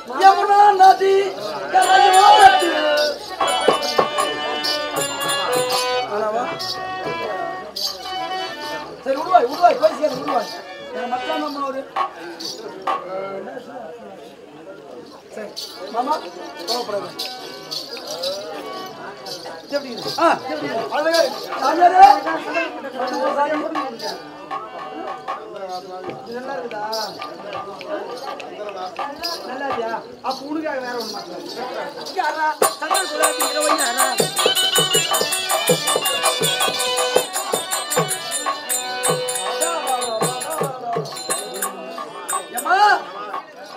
யமுனா நதி கரையோரத்தில் சரி உருவாய் பேசிய உருவாய் மச்சான் மாமா ஒரு சரி மாமா கோவப்படாத எப்படி அழகா சாமியாரே நல்லா இருக்குதா நல்லா இருக்கியா அப்ப உனக்காக வேற ஒண்ணு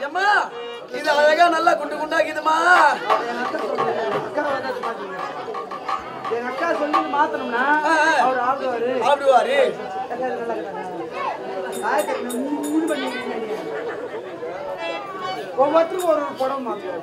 ஏம்மா இது அழகா நல்லா குண்டு குண்டாக்குதுமா எங்க அக்கா சொல்லி மாத்தணும்னா அவர் ஆடுவாரு ஒவ்வொருத்தரும் ஒரு படம் மாத்துவாரு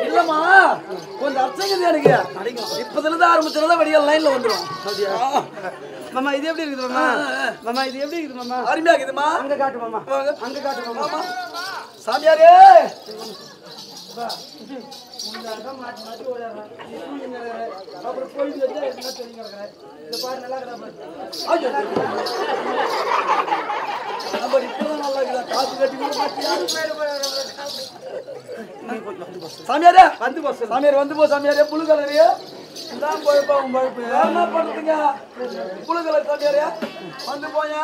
இல்லம்மா கொஞ்சம் அர்ச்சனை எனக்கு இப்பதுல இருந்து ஆரம்பிச்சதுல வெடிய லைன்ல வந்துரும் மாமா இது எப்படி இருக்குது மாமா மாமா இது எப்படி இருக்குது மாமா அருமையா இருக்குதுமா அங்க காட்டு மாமா அங்க காட்டு மாமா சாமியாரே மாட்டி ஓடுறாங்க அப்புறம் போயிட்டு வச்சா என்ன தெரியுங்க இந்த பாரு நல்லா இருக்கா நம்ம இப்பதான் நல்லா இருக்குதா காசு கட்டி சாமியாரே வந்து போ சாமியார் வந்து போ சாமியாரே புழு கலரியா இதான் போயப்பா உன் பழப்பு என்ன பண்ணுறீங்க புழு கலர் சாமியாரே வந்து போயா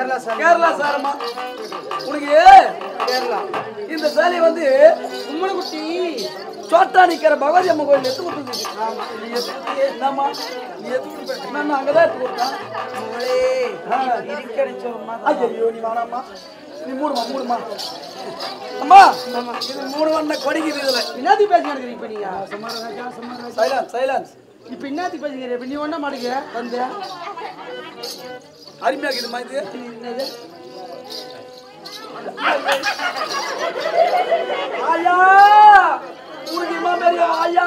கேரளா சாரமா உனக்கு கேரளா இந்த சேலை வந்து உம்மனை குட்டி சோட்டா நிக்கிற பகவதி அம்மன் கோயில் எடுத்து கொடுத்துருக்கு. ஆமா நீ எடுத்து என்னம்மா நீ எடுத்து நான் அங்கதான் எடுத்து கொடுத்தேன். ஐயோ நீ வேணாம்மா நீ மூடுமா அம்மா இது மூணு வண்ண கொடிக்குது இதுல என்னது பேசி நடக்கிறீங்க இப்ப நீங்க சைலன்ஸ் இப்ப என்னது பேசுகிறீங்க இப்ப நீ ஒண்ணா மாட்டீங்க வந்து அருமையா இருக்குது மாதிரி என்னது ஆயா உனக்கு இம்மா பெரிய ஆயா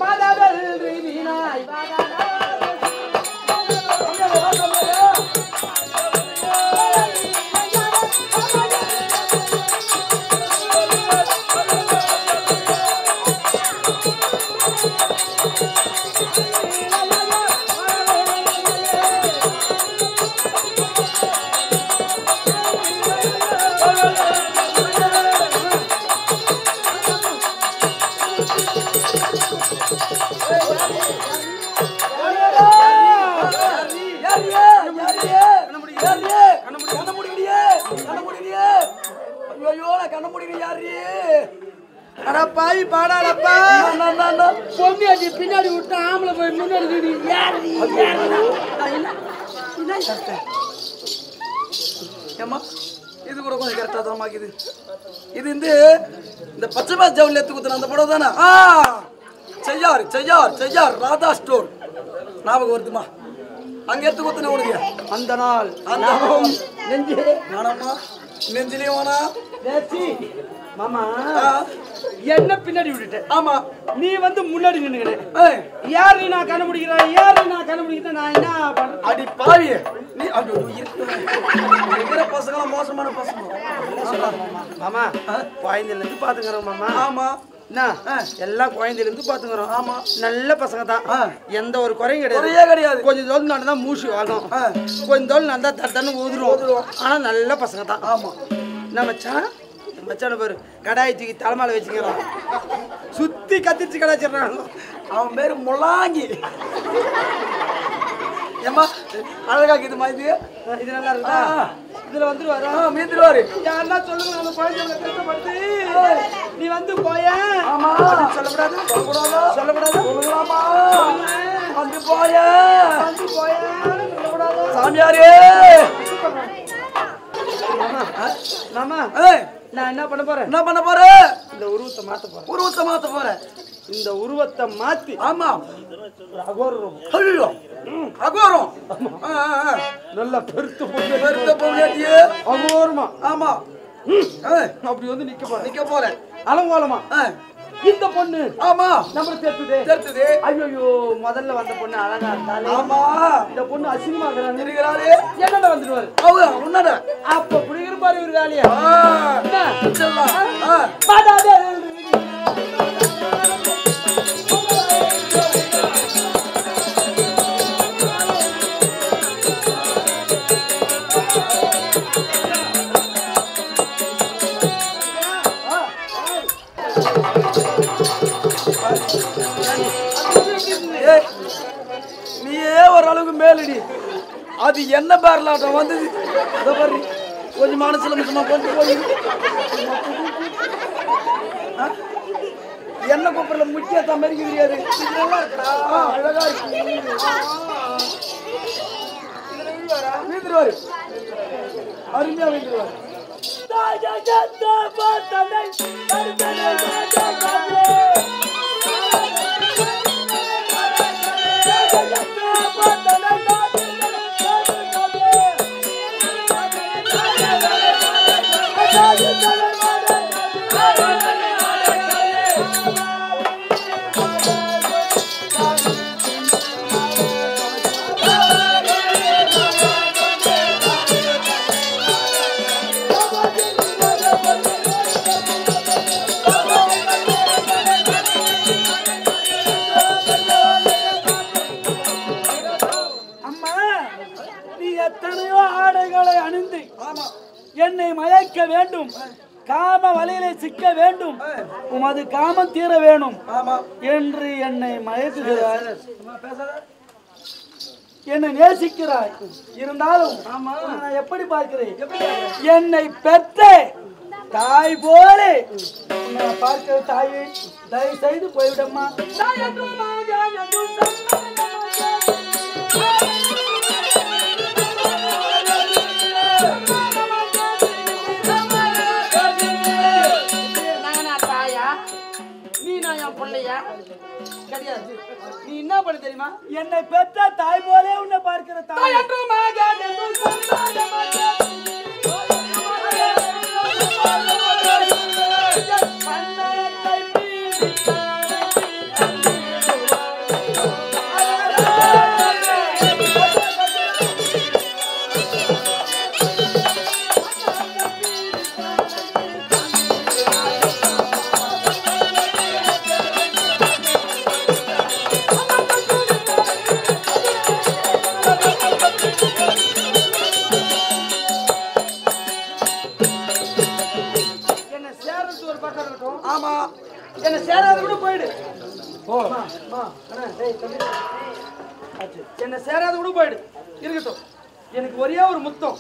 மாதாவல் ரீவினாய் பின்னாடி விட்டு ஆம்பளை போய் முன்னாடி இது கூட கொஞ்சம் கரெக்டா தரமாக்குது. இது இந்த பச்சை பாஸ் ஜவுளி எடுத்து குத்துன அந்த படம் தானே செய்யார் ராதா ஸ்டோர் ஞாபகம் வருதுமா அங்க எடுத்து குத்துன உனக்கு அந்த நாள் நெஞ்சிலே வேணா மாமா என்ன பின்னாடி விட்டுட்டேன். ஆமா நீ வந்து முன்னாடி நின்னுக்கிற யாரு நான் கண்டுபிடிக்கிறேன் நான் என்ன பண்ண அடி பாவியே நீ இருக்கிற பசங்க மோசமான பசங்க மாமா குழந்தையில இருந்து பாத்துக்கிறோம் மாமா. ஆமா என்ன எல்லாம் குழந்தையில இருந்து பாத்துக்கிறோம். ஆமா நல்ல பசங்க தான் எந்த ஒரு குறையும் கிடையாது. கொஞ்சம் தோல் நடந்தா மூசி வாங்கும் கொஞ்சம் தோல் நடந்தா தட்டன்னு ஊதுரும் ஆனா நல்ல பசங்க தான். ஆமா என்ன மச்சான பாரு கடாயை தூக்கி தலைமால வச்சுக்கிறான் சுத்தி கத்திச்சு கடாச்சிடுறான். அவன் பேரு முலாங்கி ஏமா அழகாக்கு இது மாதிரி இது நல்லா இருக்கா இதுல வந்துருவாரு மீந்துருவாரு யாருன்னா சொல்லுங்க அந்த குழந்தைகளை கஷ்டப்படுத்து நீ வந்து போய ஆமா சொல்லக்கூடாது வந்து போய சொல்லக்கூடாது சாமியாரே மாமா நான் என்ன பண்ண போறேன் இந்த உருவத்தை மாத்த போறேன் இந்த உருவத்தை மாத்தி ஆமா அகோரம் நல்ல பெருத்த பொண்ணு அகோரமா ஆமா அப்படி வந்து நிக்க போறேன் அலங்கோலமா இந்த பொண்ணு ஆமா நம்ம தெரித்துதே ஐயோ முதல்ல வந்த பொண்ணு அழகா இருந்தாலே ஆமா இந்த பொண்ணு அசிங்கமா இருக்கிறாரு என்னடா வந்துருவாரு அவங்க உன்னடா அப்ப புடிக்கிற மாதிரி ஒரு வேலையா பாடாதே நீயே ஓரளவுக்கு மேலடி அது என்ன பேரலாட்டம் வந்தது கொஞ்சம் மனசுல முக்கியமா கொஞ்சம் போகுது என்ன கூப்பிடல முக்கியத்த மாதிரி கிடையாது அழகா வீந்துருவாரு அருமையா வீந்துருவாரு என்னை மயக்க வேண்டும் காம வலையிலே சிக்க வேண்டும் உமது காமம் தீர வேணும் என்று என்னை மயக்குகிறார். என்னை நேசிக்கிறாய். இருந்தாலும் நான் எப்படி பார்க்கிறேன்? என்னை பெற்ற தாய் போல பார்க்கிற தாயை தயவு செய்து போய்விடம்மா. நீ என்ன பண்ண தெரியுமா? என்னை பெற்ற தாய் போலே உன்னை பார்க்கிற தாய். ஆமா, என்ன சேராத கூட போயிடு. என்ன சேராத கூட போயிடு. இருக்கட்டும், எனக்கு ஒரே ஒரு முத்தம்.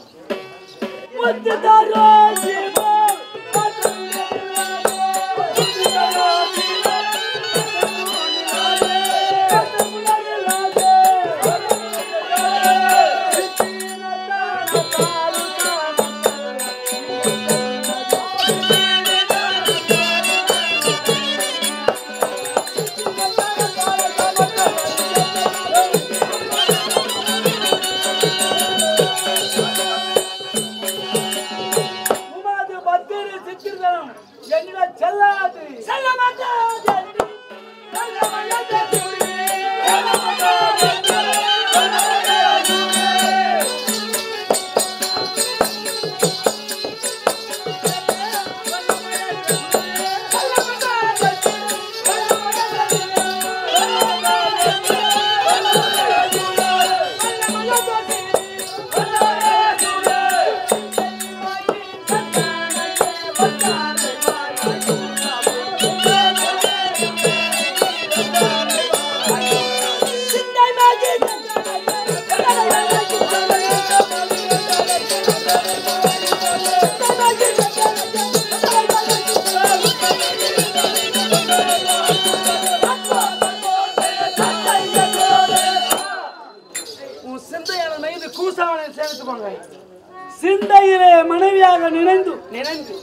சிந்தையிலே மனைவியாக நினைந்து நினைந்து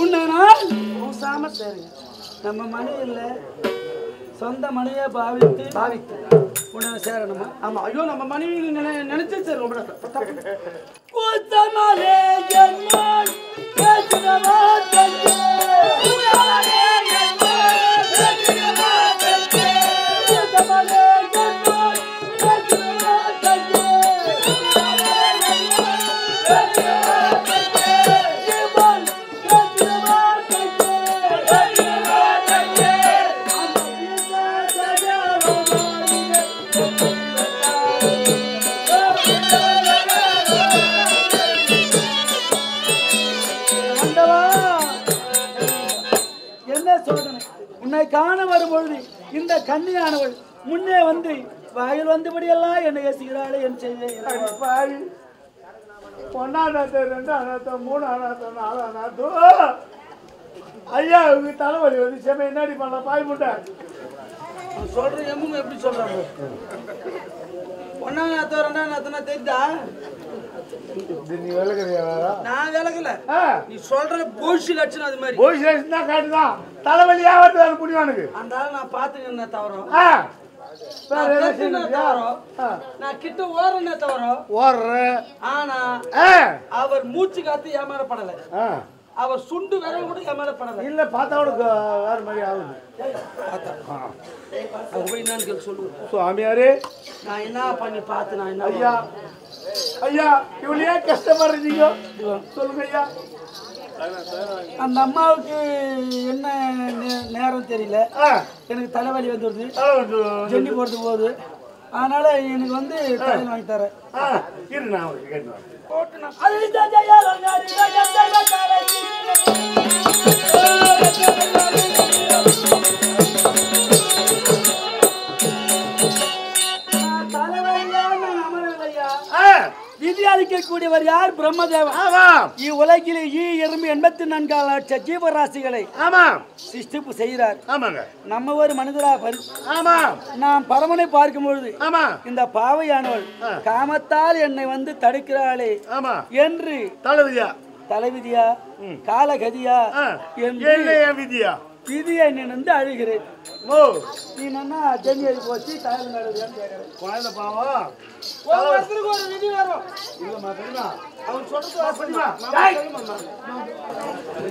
உன்னை நான் பூசாம சேருங்க. நம்ம மனைவியில் சொந்த மனைவியை பாவித்து பாவித்து உன்னை சேரணுமா? ஆமா. ஐயோ, நம்ம மனைவி நினைச்சு சேரும். உன்னை காண வரும்பொழுது இந்த கன்னியானவள் முன்னே வந்து வாயில் வந்தபடியெல்லாம் என்னை யோசிக்கிறாளே என் செய்வேன். ஒன்னாம் ரெண்டாம் மூணாம் நாலாம் ஐயா இவங்க தலைவலி வந்து செம்ம என்னடி பண்ண பாய் முட்டை சொல்றேன். எம்முங்க எப்படி சொல்றாங்க? ஒன்னாம் நாத்தம் ரெண்டாம் நாத்தனா தெரியுதா? நீ விளக்குறியா? நான் விளக்கல. நீ சொல்ற போஷி லட்சணம் அது மாதிரி. போஷி லட்சணம் தான் காட்டுதான். தலைவலியா வருது புண்ணியவனுக்கு. அந்த ஆள் நான் பாத்துக்கிறேன் தவறும். நான் கிட்ட ஓடுறேன் தவறும். ஓடுறேன். ஆனா அவர் மூச்சு காத்து ஏமாறப்படல. அவர் சுண்டு விரல் கூட ஏமாறப்படல. இல்ல பார்த்தா கூட வேற மாதிரி ஆகுது. என்னன்னு சொல்லுவோம். சுவாமியாரே, நான் என்ன பண்ணி பார்த்து நான் என்ன? ஐயா ஐயா, இவ்வளோ ஏன் கஷ்டப்படுறீங்க சொல்லுங்க ஐயா. அந்த அம்மாவுக்கு என்ன நேரம் தெரியல. எனக்கு தலைவலி வந்துடுது, ஜெல்லி போடுறது போகுது. அதனால எனக்கு வந்து தலையில் வாங்கி தரேன். தலைவலியா இருக்கக்கூடியவர் யார்? பிரம்மதேவன். இவ்வுலகிலே எறும்பு 84 லட்சம் ஜீவராசிகளை சிருஷ்டிப்பு செய்கிறார். நம்ம ஒரு மனிதரா நாம் பரமனை பார்க்கும் பொழுது இந்த பாவையானவள் காமத்தால் என்னை வந்து தடுக்கிறாளே என்று தலைவிதியா காலகதியா விதியா விதியை நினைந்து அழுகிறேன். நீ என்ன ஜெமி எழுதி போச்சு தயார் குழந்தை பாவம் ஒரு விதி வரும். அவன்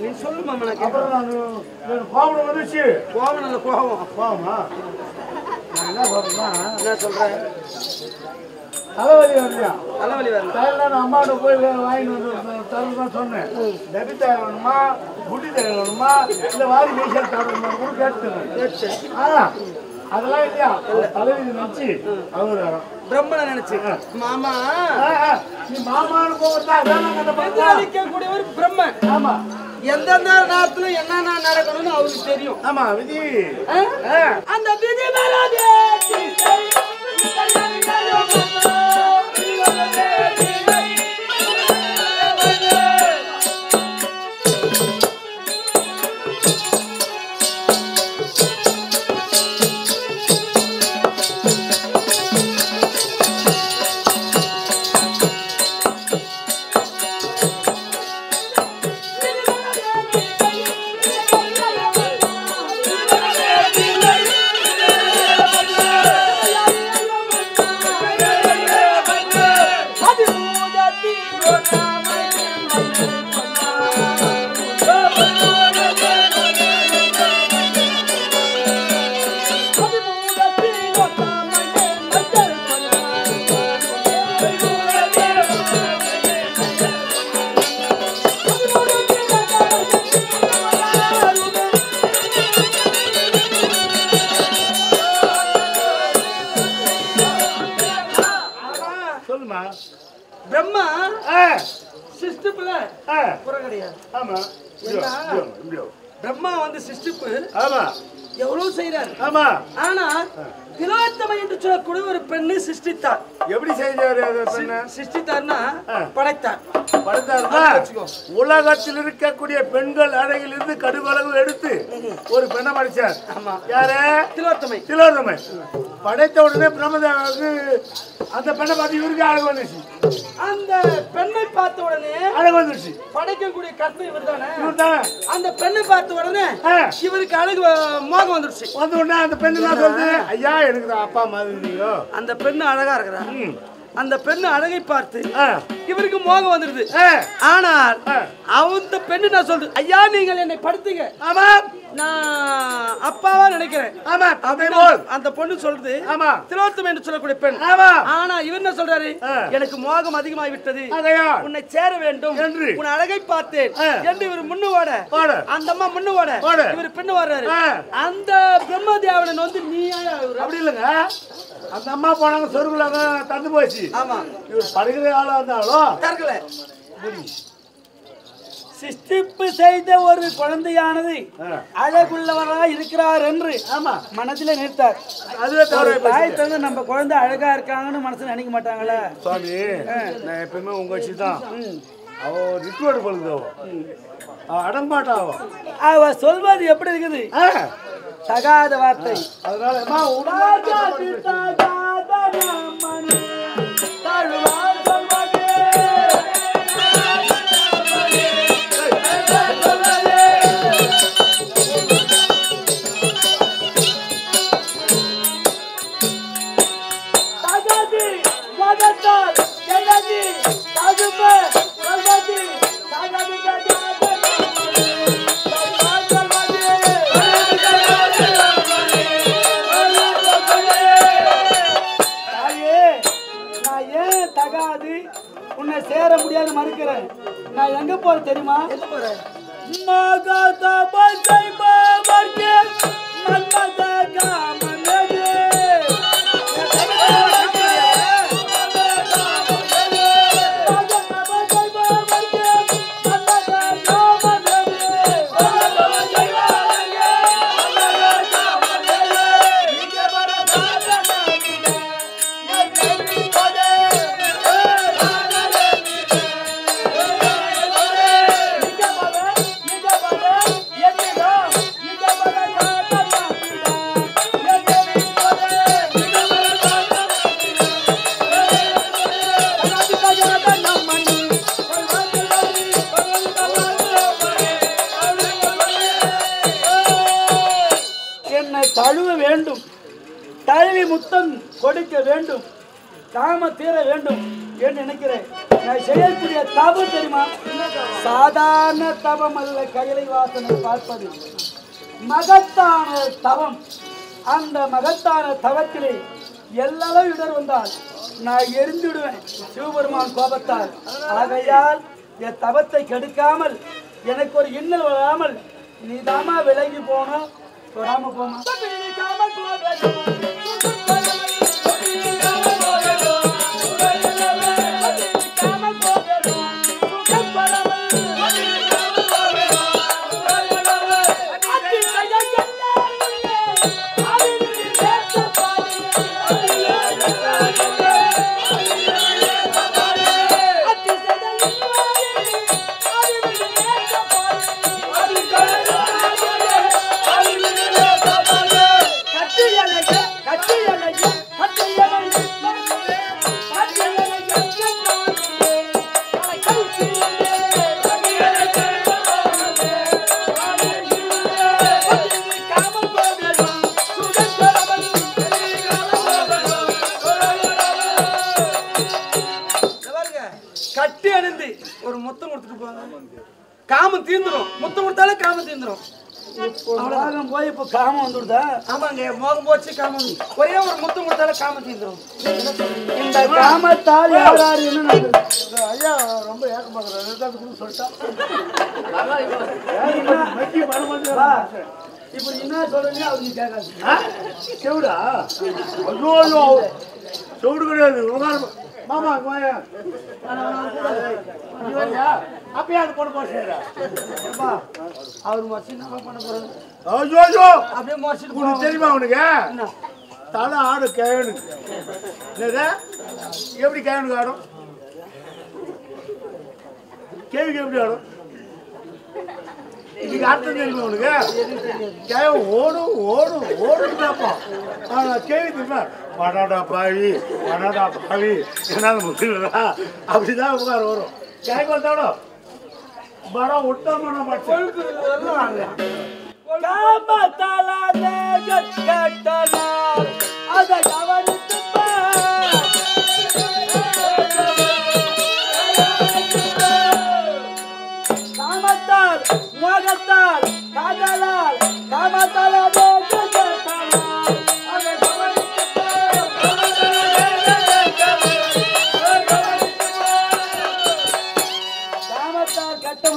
நீ சொல்லுமா கோபம் வந்துச்சு. கோபம் நல்ல கோபம் கோபமா என்ன சொல்றேன்? தலைவலி வரலையா? தலைவலி வரல. அம்மாட்ட போய் வாங்கிட்டு வந்து தரதான் சொன்னேன். டெபி தயார் வேணுமா, குட்டி தயார் வேணுமா, இல்லை வாரி மீசல் தரணுமா கூட கேட்டுருங்க. அதெல்லாம் இல்லையா? தலைவலி நினைச்சு அவரு பிரம்மனை நினைச்சு மாமா நீ மாமான்னு போகக்கூடிய ஒரு பிரம்மன். ஆமா, எந்தெந்த நேரத்துல என்னென்ன நடக்கணும்னு அவருக்கு தெரியும். ஆமா, விதி அந்த விதி மேலாதே பிரம்மா சிருஷ்டிப்புல குறை கிடையாது. ஆமா, பிரம்மா வந்து சிருஷ்டிப்பு எவ்வளவு செய்யறாரு. ஆமா, ஆனா திலோத்தமை என்று சொல்லக்கூடிய ஒரு பெண்ணு சிருஷ்டித்தார். எப்படி செய்தாரு? சிருஷ்டித்தார்னா படைத்தார். உலகத்தில் இருக்கக்கூடிய பெண்கள் அழகில் இருந்து கடுகளவு எடுத்து ஒரு பெண்ணை படைச்சார். ஆமா, யாரு? திலோத்தமை. திலோத்தமை படைத்த உடனே பிரம்மதேவனுக்கு அந்த பெண்ணை பார்த்து இவருக்கு அழகு வந்துச்சு. அந்த பெண்ணை பார்த்த உடனே அழகு வந்துருச்சு. படைக்கக்கூடிய கற்பனை இவர் தானே. அந்த பெண்ணை பார்த்த உடனே இவருக்கு அழகு மோகம் வந்துருச்சு. வந்த உடனே அந்த பெண்ணு என்ன சொல்லுது? ஐயா, எனக்கு தான் அப்பா மாதிரி. அந்த பெண்ணு அழகா இருக்கிறா. அந்த பெண்ணு அழகை பார்த்து இவருக்கு மோகம் வந்துருது. ஆனால் அந்த பெண்ணு நான் சொல்றது, ஐயா நீங்கள் என்னை படுத்துங்க. ஆமா, நான் அப்பாவா நினைக்கிறேன். ஆமா, அந்த பொண்ணு சொல்றது. ஆமா, திலோத்தமை என்று சொல்லக்கூடிய பெண். ஆனா இவர் என்ன சொல்றாரு? எனக்கு மோகம் அதிகமாகி விட்டது, உன்னை சேர வேண்டும், உன் அழகை பார்த்தேன் என்று இவர் முன்னுவாட, அந்த அம்மா முன்னுவாட, இவர் பெண்ணு வர்றாரு. அந்த பிரம்மதேவனன் வந்து நீ அப்படி இல்லைங்க, அந்த அம்மா போனாங்க சொருகுல தந்து போச்சு. ஆமா, இவர் படுகிற ஆளா இருந்தாலும் தரக்கல. சிருஷ்டிப்பு செய்த ஒரு குழந்தையானது அழகுள்ளவராக இருக்கிறார் என்று மனதில நிறுத்தார். அதுவே தாய் தந்து நம்ம குழந்தை அழகா இருக்காங்கன்னு மனசுல நினைக்க மாட்டாங்களா? சுவாமி, நான் எப்பவுமே உங்க வச்சு தான் அவ ரிட்டுவாடு பழுது, அடம்பாட்டா அவ சொல்வது எப்படி இருக்குது? தகாத வார்த்தை. அதனால உன்னை சேர முடியாது மறுக்கிறேன். நான் எங்க போறேன் தெரியுமா? எங்க போறேன்? தழுவ வேண்டும், தழுவி முத்தம் கொடுக்க வேண்டும், காம தீர வேண்டும் என்று நினைக்கிறேன். நான் செய்யக்கூடிய தபம் தெரியுமா? சாதாரண தபம் அல்ல. கைலை வாசனை பார்ப்பது மகத்தான தவம். அந்த மகத்தான தவத்திலே எல்லளவு இடர் வந்தால் நான் எரிந்துடுவேன் சிவபெருமான் கோபத்தால். ஆகையால் என் தவத்தை கெடுக்காமல் எனக்கு ஒரு இன்னல் வராமல் நீ தாமா விலகி போனோம். வராம போமா கட்டி அணிந்து ஒரு முத்தம் கொடுத்துட்டு போவாங்க. காமம் தீர்ந்துடும். முத்தம் கொடுத்தாலே காமம் தீர்ந்துடும். மோகம் போய் இப்போ காமம் வந்துடுதா? ஆமாங்க, மோகம் போச்சு காமம். ஒரே ஒரு முத்தம் கொடுத்தாலே காமம் தீர்ந்துடும். இந்த காமத்தால் யார் யார் என்ன நடக்குது? ஐயா ரொம்ப ஏக்கமாக்குறாரு சொல்லிட்டா. இப்ப என்ன சொல்றீங்க அவருக்கு கேட்காது. செவிடா? ஐயோ செவிடு கிடையாது. மாமா அப்பயே அது போட போறா. அவர் மசினா பண்ண போறாரு. ஐயோ அப்படியே மசிட்டு தெரியுமா அவனுக்கு? தலை ஆடு கேவனுக்கு எப்படி கேவனுக்கு ஆடும்? கேவிக்கு எப்படி ஆடும்? இதுக்கு அர்த்தம் தெரியுமா உனக்கு? கேவன் ஓடும் ஓடும் ஓடும் கேட்பான். ஆனா கேவி தெரியுமா? படாடா பாவி படாடா பாவி என்ன முஸ்லீம்டா அப்படிதான் உட்கார வரும். கேட்க வந்தாடோ படம் விட்டோம்னா மட்டும் அதை கவனித்து காமத்தால் மோகத்தால் காதலால் காமத்தால்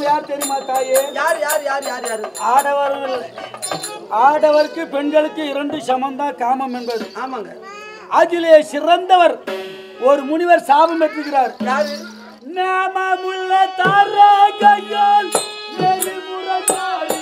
யார் தெரியுமா தாயே? யார் யார் யார் யார் யார்? ஆடவர்கள். ஆடவருக்கு பெண்களுக்கு 2 சமம்தான் காமம் என்பது. ஆமாங்க. அதிலே சிறந்தவர் ஒரு முனிவர் சாபம் பெற்றுகிறார். யாரு? நாமமுள்ள தாரகையால் நெறிமுறையால்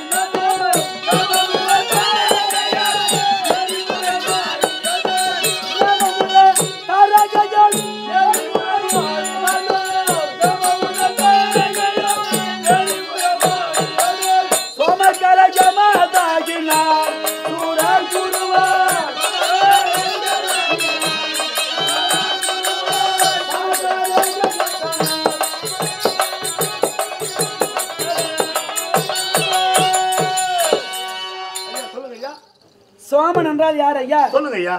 சோமன் என்றால் யார் ஐயா? சொல்லுங்க ஐயா.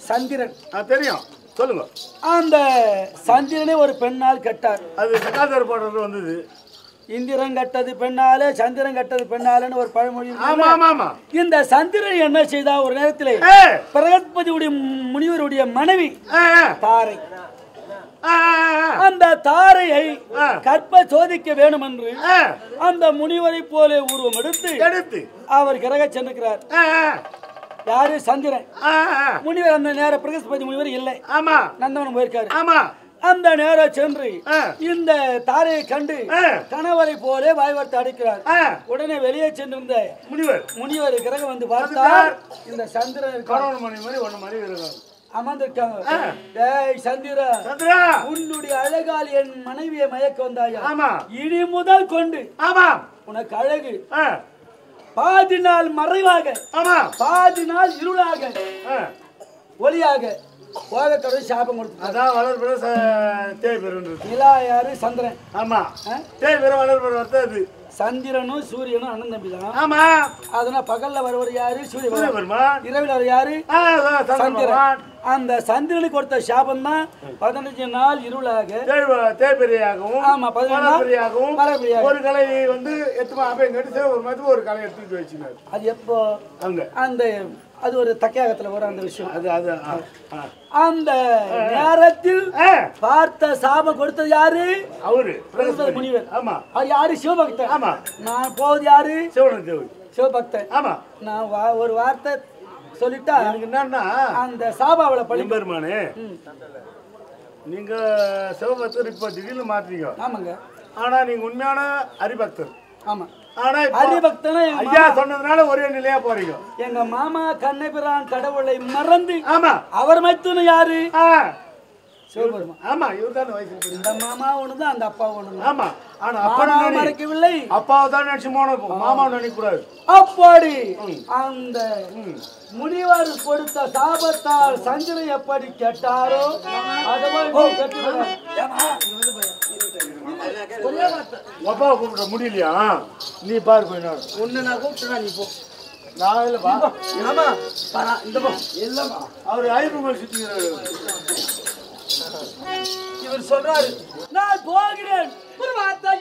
சந்திரன். தெரியும், சொல்லுங்க. அந்த சந்திரனை ஒரு பெண்ணால் கட்டார். அது சகாதர் பாடல் வந்தது. இந்திரன் கட்டது பெண்ணாலே சந்திரன் கட்டது பெண்ணாலேன்னு ஒரு பழமொழி. இந்த சந்திரன் என்ன செய்தா ஒரு நேரத்தில் பிரகஸ்பதியுடைய முனிவருடைய மனைவி தாரை. அந்த தாரையை கற்ப சோதிக்க வேண்டும் என்று அந்த முனிவரை போல உருவம் எடுத்து அவர் கிரக சென்றுக்கிறார். யாரு? சந்திரன். முனிவர் அந்த நேரம் பிரகஸ்பதி முனிவர் இல்லை. ஆமா, நந்தவனம் போயிருக்காரு. ஆமா. அந்த நேரம் சென்று இந்த தாரையை கண்டு கணவரை போல வாய்வார்த்தை அடைக்கிறார். உடனே வெளியே சென்றிருந்த முனிவர் கிரகம் வந்து பார்த்தார். இந்த சந்திரன் அமர்ந்திருக்காங்க. சந்திரா, உன்னுடைய அழகால் என் மனைவியை மயக்க வந்தாயா? இனி முதல் கொண்டு உனக்கு அழகு பாதி நாள் மறைவாக பாதி நாள் இருளாக ஒளியாக போகத்தோட சாபம் கொடுத்து அதான் வளர்பெற தேய் பெறும். நிலா யாரு? சந்திரன். ஆமா, தேய் பெற வளர்பெற வர்த்தது சந்திரனும் சூரியனும் அண்ணன் தம்பி தான். ஆமா. அதனால பகல்ல வருவர் யாரு? சூரியபெருமான். இரவில் வர யாரு? சந்திரன். அந்த சந்திரனுக்கு கொடுத்த சாபம் தான் 15 நாள் இருளாக தேய்பிரியாகவும். ஆமா 15 நாள் ஒரு கலை வந்து ஒரு கலை எடுத்துட்டு வச்சுனாரு. அது எப்போ? அங்க அந்த அது ஒரு தக்கையாகத்துல வரும் அந்த விஷயம். அது அந்த நேரத்தில் பார்த்த சாபம் கொடுத்தது யாரு? அவரு முனிவர். ஆமா. அது யாரு? சிவபக்தன். ஆமா. நான் போவது யாரு? சிவபக்தன். ஆமா. நான் ஒரு வார்த்தை சொல்லிட்டா என்னன்னா அந்த சாபாவளை பழி பெருமானே நீங்க சிவபக்தர் இப்ப திடீர்னு மாற்றீங்க. ஆமாங்க. ஆனா நீங்க உண்மையான ஹரிபக்தர். ஆமா. ஆனா ஹரிபக்தனா ஐயா சொன்னதுனால ஒரே நிலையா போறீங்க. எங்க மாமா கண்ணபிரான் கடவுளை மறந்து. ஆமா. அவர் மைத்துன யாரு? சிவபெருமான். ஆமா. இவர்தான் வயசுல இந்த மாமா ஒண்ணுதான் அந்த அப்பா ஒண்ணுதான். ஆமா. ஆனா அப்பா மறைக்கவில்லை. அப்பாவை தான் நினைச்சு போனோம். மாமா நினைக்க கூடாது. அப்படி அந்த முனிவர் கொடுத்த சாபத்தால் சஞ்சனை எப்படி கேட்டாரோ அப்பாவை கூப்பிட முடியலையா? நீ பாரு கொஞ்ச நாள். ஒண்ணு நான் கூப்பிட்டா நீ போ. நான் இல்லப்பா. ஆமா இந்த போ இல்லம்மா. அவரு ஐபுமல் சுத்திக்கிறாரு. இவர் சொல்றாரு நான் போகிறேன். ஒரு வார்த்தை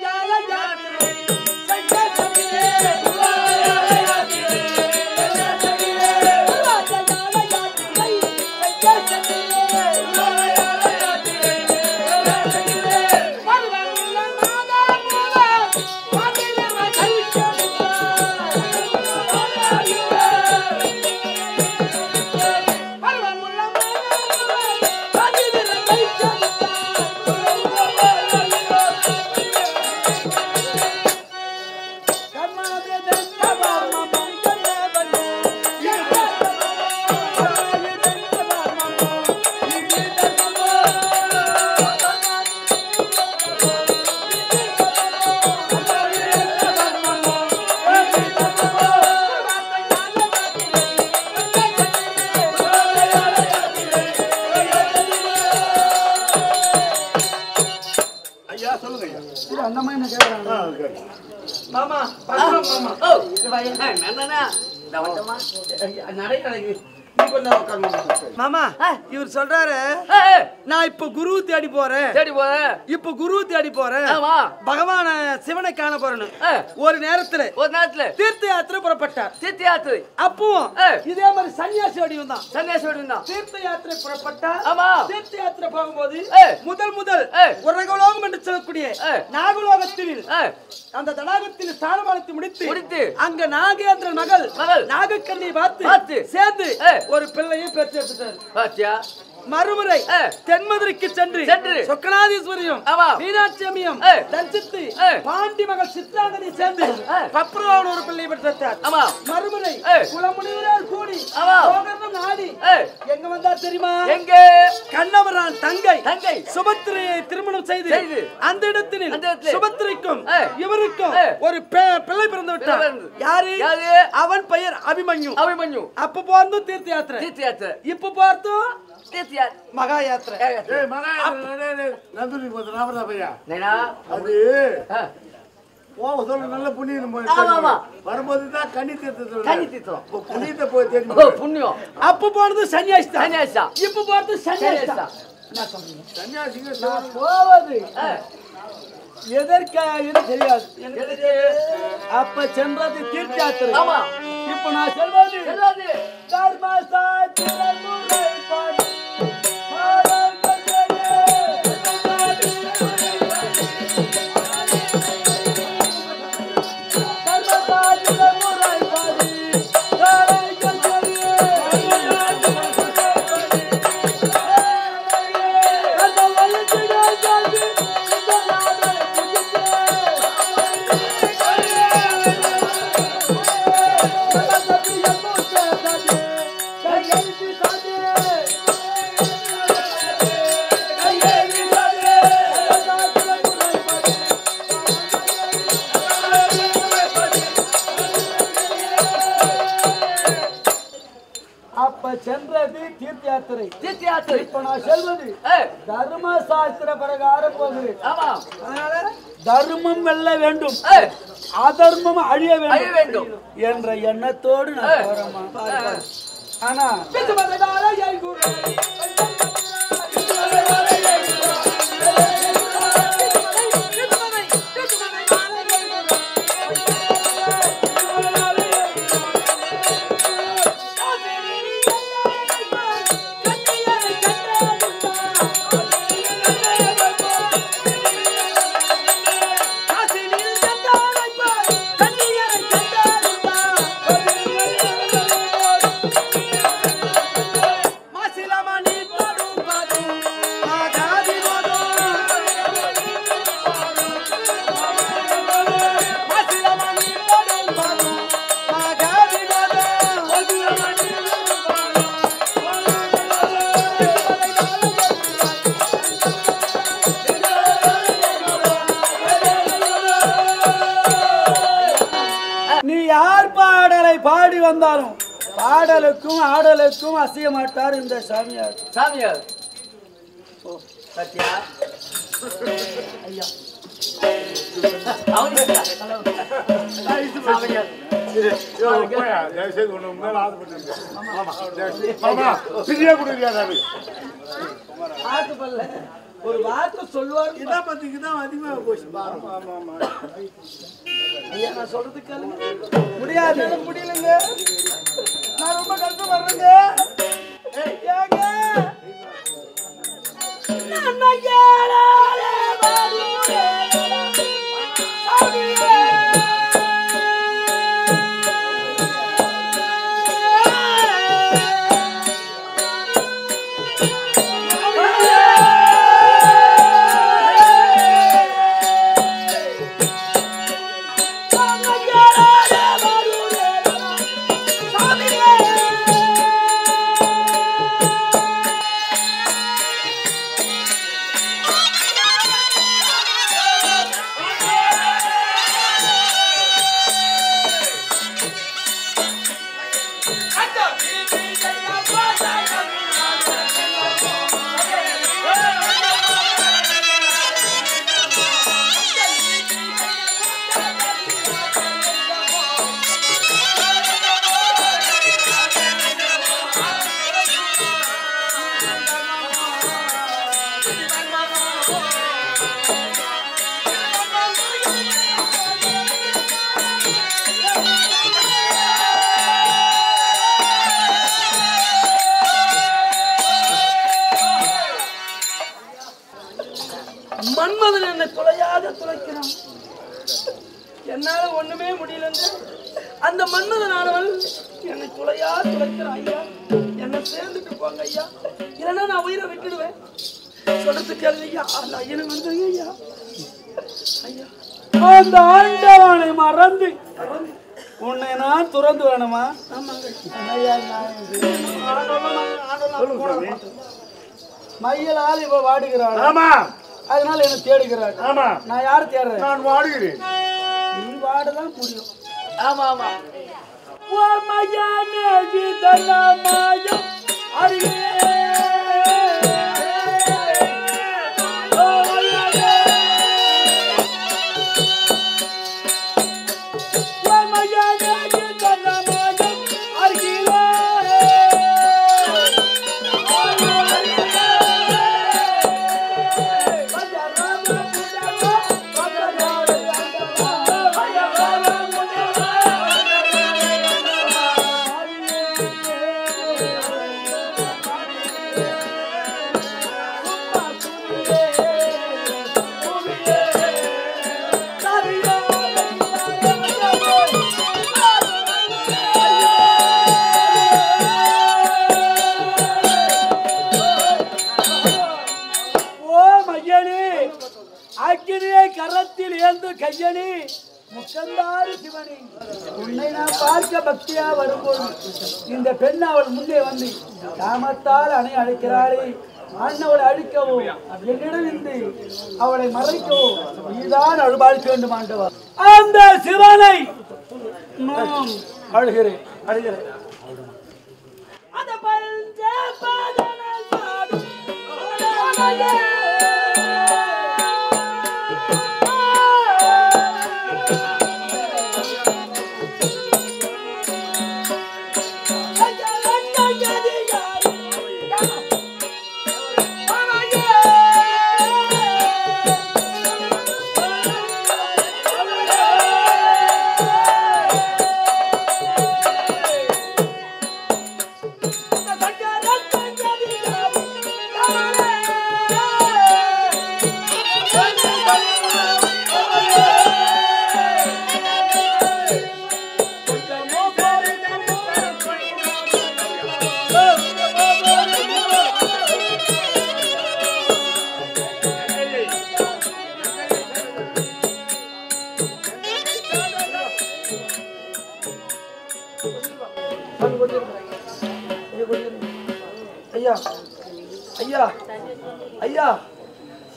மாமா மாமா இவர் சொல்றாரு நான் இப்ப குரு தேடி போறேன். இப்ப குரு தேடி போறேன். பகவான சிவனை காண போறேன்னு ஒரு நேரத்துல தீர்த்த யாத்திரை புறப்பட்டார். தீர்த்த யாத்திரை அப்பவும் இதே மாதிரி சன்னியாசி வடிவம் தான். தீர்த்த யாத்திரை புறப்பட்டா தீர்த்த யாத்திரை போகும்போது முதல் உலகலோகம் என்று சொல்லக்கூடிய நாகலோகத்தில் அந்த தடாகத்தில் ஸ்நானமானத்தை முடித்து அங்க நாகேந்திரன் மகள் நாகக்கண்ணியை பார்த்து சேர்ந்து ஒரு பிள்ளையை பெற்றெடுத்தார். மறுமுறை தென்மதுரைக்கு சென்று சொக்கநாதீஸ்வரியும் மீனாட்சி அம்மையும் தரிசித்து பாண்டி மகள் சித்ராங்கனை சேர்ந்து பப்ரவான ஒரு பிள்ளை பெற்றார். மறுமுறை குலமுனிவரால் கூடி நாடி எங்க வந்தா தெரியுமா? எங்க கண்ணவரான் தங்கை சுபத்திரையை திருமணம் செய்து அந்த இடத்தில் சுபத்திரைக்கும் இவருக்கும் ஒரு பிள்ளை பிறந்து விட்டார். யாரு? அவன் பெயர் அபிமன்யு. அப்ப போறதும் தீர்த்த யாத்திரை. இப்ப பார்த்தோம் மகா யாத்திரை. நல்ல புண்ணியம் வரும்போதுதான் கன்னி தீர்த்தம் புண்ணியத்தை போய் புண்ணியம். அப்ப போனது சன்னியாசி. இப்ப போறது சன்னியாசிங்க போவது எதற்காக தெரியாது. அப்ப சென்றது தீர்த்த யாத்திரை. இப்ப நான் செல்வது சென்றது தீர்த்த யாத்திரை. இப்ப நான் செல்வது தர்ம சாஸ்திர பிரகாரம் போகிறேன். அதனால தர்மம் வெல்ல வேண்டும். அதர்மம் அழிய அழிய வேண்டும் என்ற எண்ணத்தோடு நான் போறேம்மா. ஆனா நீ யார் பாடலை பாடி வந்தாலும் பாடலுக்கும் ஆடலுக்கும் அசைய மாட்டார் இந்த சாமியார். சாமியார் சத்யா ஐயா ஒரு வார்த்தை சொல்லுவார். இதான் பத்திக்குதான் அதிகமாக போச்சு. ஐயா நான் சொல்றது கேளுங்க. முடியாது முடியலங்க. நான் ரொம்ப கஷ்டப்படுறேங்க. ஏங்க மன்மதன் என்னை துளையாக துளைக்கிறான். என்னால ஒண்ணுமே முடியலங்க. அந்த மன்மதன் ஆனவன் என்னை துளையா துளைக்கிறான். ஐயா என்ன சேர்ந்துட்டு போங்க ஐயா, இல்லைன்னா நான் உயிரை விட்டுடுவேன். சொல்றது கேள்வி ஐயா. அந்த ஐயனை வந்தங்க ஐயா. ஐயா அந்த ஆண்டவனை மறந்து உன்னை நான் துறந்து வேணுமா? மையலால் இவ வாடுகிறாள். அதனால என்ன தேடுகிறாள். நான் யாரு தேடுறேன்? நான் வாடுகிறேன். நீ வாடதான் முடியும். ஆமா ஆமா கரத்தில் ஏந்து கையணி முக்கந்தாறு சிவனி. உன்னை நான் பார்க்க பக்தியா வரும்போது இந்த பெண் அவள் முன்னே வந்து காமத்தால் அணை அழைக்கிறாளே, அண்ணவளை அழிக்கவோ என்னிடம் இருந்து அவளை மறைக்கவோ நீதான் அழுபாளிக்க வேண்டும் ஆண்டவா. அந்த சிவனை நான் அழுகிறேன் அழுகிறேன். ஐயா ஐயா ஐயா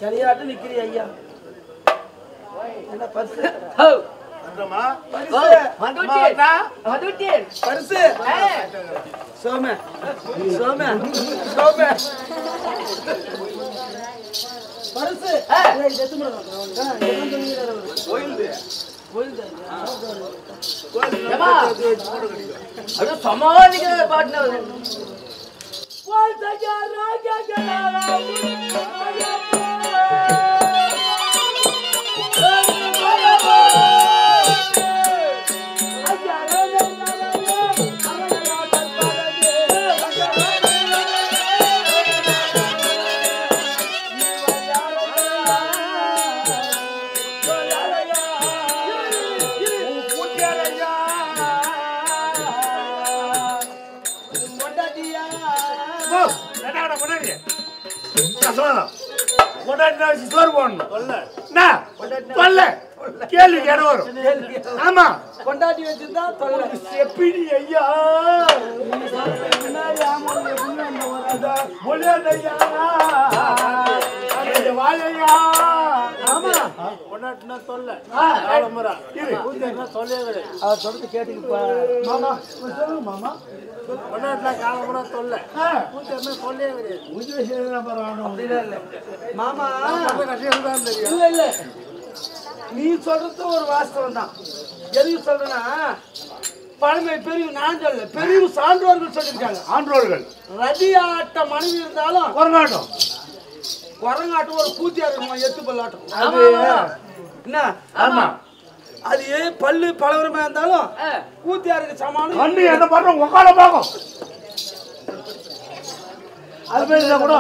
சரியாட்டு நிக்கிறீ ஐயா என்ன பரிசு பரிசு சோமே சோமே சோமே பரிசு சமாளிக்க பாட்டு கேள்வி கேட வரும். ஆமா கொண்டாட்டி வச்சிருந்தா தொல்லை செப்பிடி ஐயா வாழையா. ஆமா கொண்டாட்டினா தொல்லை அவர் சொல்றது கேட்டுக்குப்பா மாமா சொல்லுங்க மாமா. கொண்டாட்டினா காலமுறை தொல்லை தொல்லையே கிடையாது. அப்படிலாம் இல்லை மாமா கஷ்டம் தெரியும். இல்ல இல்ல நீ சொல்றது ஒரு வாஸ்தவம் தான். எதுக்கு சொல்றேன்னா பழமை பெரிய நான் சொல்ல பெரிய சான்றோர்கள் சொல்லியிருக்காங்க. ஆன்றோர்கள் ரதியாட்ட மனைவி இருந்தாலும் குரங்காட்டம் குரங்காட்டம் ஒரு கூத்தியா இருக்குமா எத்து பல்லாட்டம். அது என்ன ஆமா அது பல்லு பலவரமா இருந்தாலும் கூத்தியா இருக்கு சமானம். அண்ணி என்ன பண்றோம் உக்கால பாக்கும் அது பேர் கூட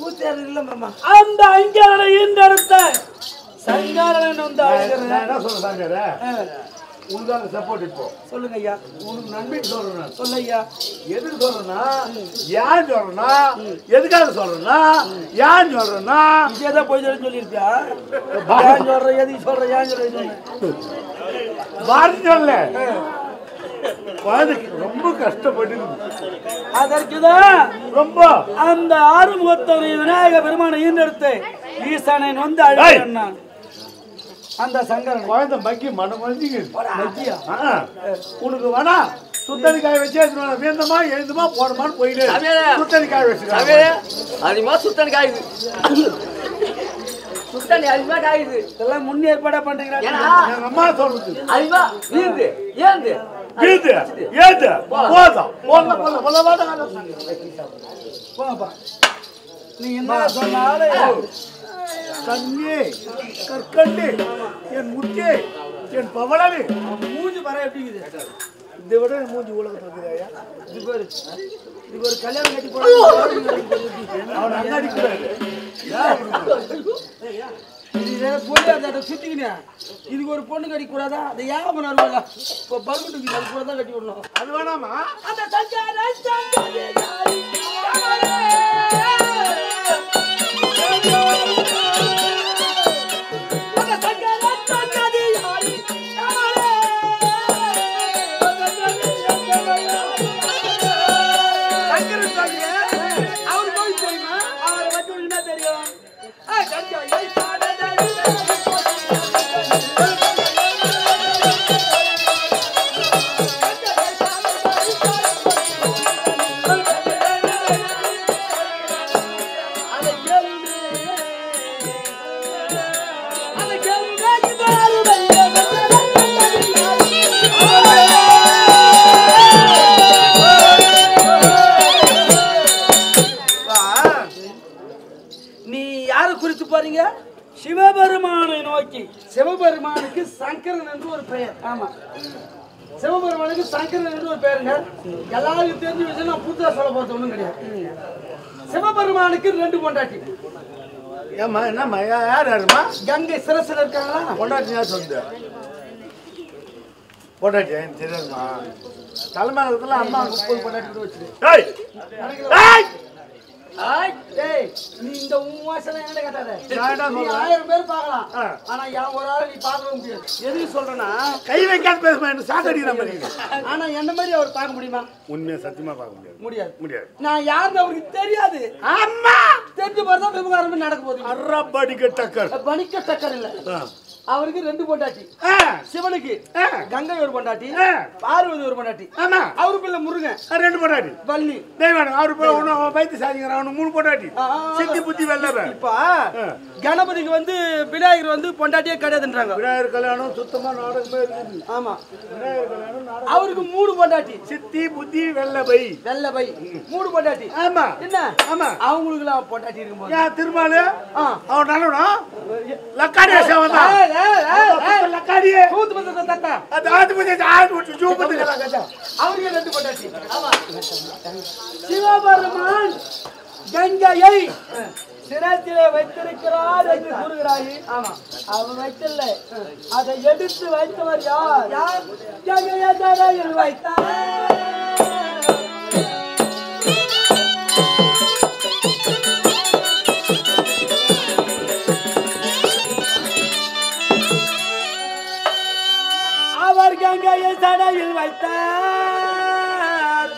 கூத்தியா இல்ல மாமா. அந்த அங்கேயான இந்த இடத்த சங்காரன் வந்து என்ன சொல்றாங்க உனக்காக சப்போர்ட் இப்போ சொல்லுங்க ஐயா. உனக்கு நன்மை சொல்றேன். சொல்லு ஐயா. எதுக்கு சொல்றேன்னா ஏன் சொல்றேன்னா எதுக்காக சொல்றேன்னா ஏன் சொல்றேன்னா இதேதான் போய் சொல்லியிருப்பியா? ஏன் சொல்ற எதுக்கு சொல்ற ஏன் சொல்ற வாரி சொல்ல குழந்தைக்கு ரொம்ப கஷ்டப்பட்டு அதற்குதான் ரொம்ப அந்த ஆறுமுகத்தவரை விநாயக பெருமானை ஈண்டெடுத்து ஈசானை வந்து அழைத்தான். அந்த சங்கரன் குழந்தை மக்கி மனம் வந்திங்க மக்கியா உனக்கு வேணா சுத்தரிக்காய் வச்சு வேந்தமா எழுந்துமா போனமான்னு போயிடு. சுத்தரிக்காய் வச்சு அதிகமா சுத்தன் காயுது. சுத்தன் அதிகமா காயுது. இதெல்லாம் முன்னேற்பாடா பண்றீங்களா? எங்க அம்மா சொல்றது அதிகமா வீந்து ஏந்து வீது ஏது போதும் போப்பா. நீ என்ன சொன்னாலும் கண்ணே கற்கண்டு என் முட்டே என் பவளவே மூஞ்சி பர எப்படிங்குது? இதை விட மூஞ்சி உலகத்தில் இருக்குதாயா? இது ஒரு கல்யாணம் கட்டி போட அவன் அங்க அடிக்கிறாரு. சுத்திக்கினே இதுக்கு ஒரு பொண்ணு கட்டி கூடாதா? அதை ஏன் பண்ணாருல இப்போ பருகுட்டு அது கூட தான் கட்டி விடணும். அது வேணாமா? சிவபெருமானை நோக்கி. சிவபெருமானுக்கு சங்கரன் என்று ஒரு பெயர். ஆமா சிவபெருமானுக்கு சங்கரன் என்று ஒரு பெயருங்க. எல்லாருக்கும் தெரிஞ்ச விஷயம் நான் புதுசா சொல்ல போறது ஒண்ணும் கிடையாது. சிவபெருமானுக்கு 2 பொண்டாட்டி. ஏமா என்னம்மா யார் யாருமா? கங்கை சிரசில் இருக்காங்களா? பொண்டாட்டி யார் சொல்லுது? பொண்டாட்டி எனக்கு தெரியாதுமா. தலைமையில அம்மா 30 பொண்டாட்டி வச்சு டேய் நீ இந்த வாசனை என்ன கேட்டாத நான் என்ன நீ சொல்றேன்? 1000 பேர் பார்க்கலாம் ஆ. ஆனா என் ஒரு ஆளை நீ பார்க்கவே முடியாது எதுக்கு சொல்றேன்னா கை வைக்காத பேசுமா என்ன சாத்தடிக்கிற மாதிரி ஆனா என்ன மாதிரி அவர் பார்க்க முடியுமா உண்மையா சத்தியமா பார்க்க முடியாது முடியாது முடியாது நான் யாருன்னு அவருக்கு தெரியாது அம்மா தெரிஞ்ச மாதிரி தான் விவகாரமே நடக்க போகுது அரபடிக்க டக்கர் பணிக்க டக்கர் இல்ல அவருக்கு 2 பொண்டாட்டி சிவனுக்கு கங்கை ஒரு பொண்டாட்டி பார்வதி ஒரு பொண்டாட்டி ஆமா அவரு பிள்ளை முருகன் 2 பொண்டாட்டி வள்ளி தெய்வான அவரு போய் ஒண்ணு வைத்து சாதிக்கிறான் அவனு 3 பொண்டாட்டி சித்தி புத்தி வெள்ளற இப்ப கணபதிக்கு வந்து விநாயகர் வந்து பொண்டாட்டியே கிடையாதுன்றாங்க விநாயகர் கல்யாணம் சுத்தமா நாடகமே இருக்குது ஆமா விநாயகர் கல்யாணம் நாடகம் அவருக்கு 3 பொண்டாட்டி சித்தி புத்தி வெள்ளபை 3 பொண்டாட்டி ஆமா என்ன ஆமா அவங்களுக்கு எல்லாம் பொண்டாட்டி இருக்கும்போது யா திருமாலு அவன் நல்லவனா லக்காடி சேவந்தா லக்காடியே கூத்து பத்த தத்தா அது ஆது புதி ஆது விட்டு ஜூபத்து கலகடா அவருக்கு 2 பொண்டாட்டி ஆமா சிவபெருமான் கங்கையை சிரத்திலே வைத்திருக்கிறார் என்று கூறுகிறாய் ஆமா அவர் வைக்கல அதை எடுத்து வைத்தவர் யார் கங்கையை தரையில் வைத்தார் அவர் கங்கையை தரையில் வைத்தார்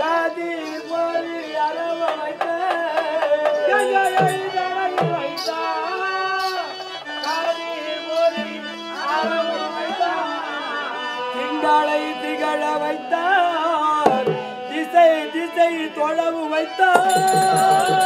கதிர் மொழி அரவ வைத்தார் கங்கையை தரையில் வைத்தார் கதிர் மொழி அரவ வைத்தார் திங்களை திகழ வைத்தார் திசை திசை தொழவு வைத்தார்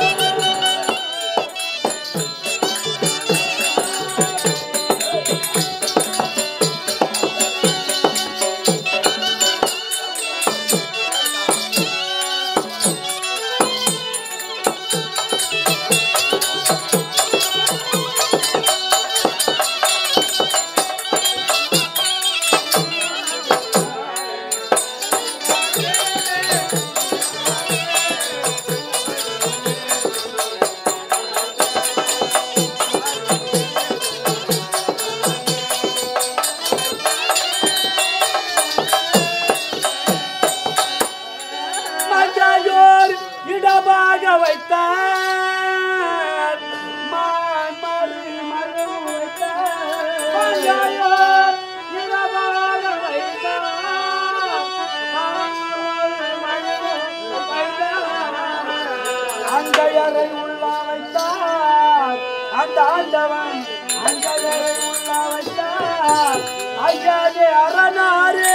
இடமாக வைத்தார் மாமரு மரு வைத்தார் இடமாக வைத்தார் அங்கையரை உள்ள வைத்தார் அந்த ஆண்டவன் அங்கையரை உள்ள வைத்தார் ஐயாதே அரணாரே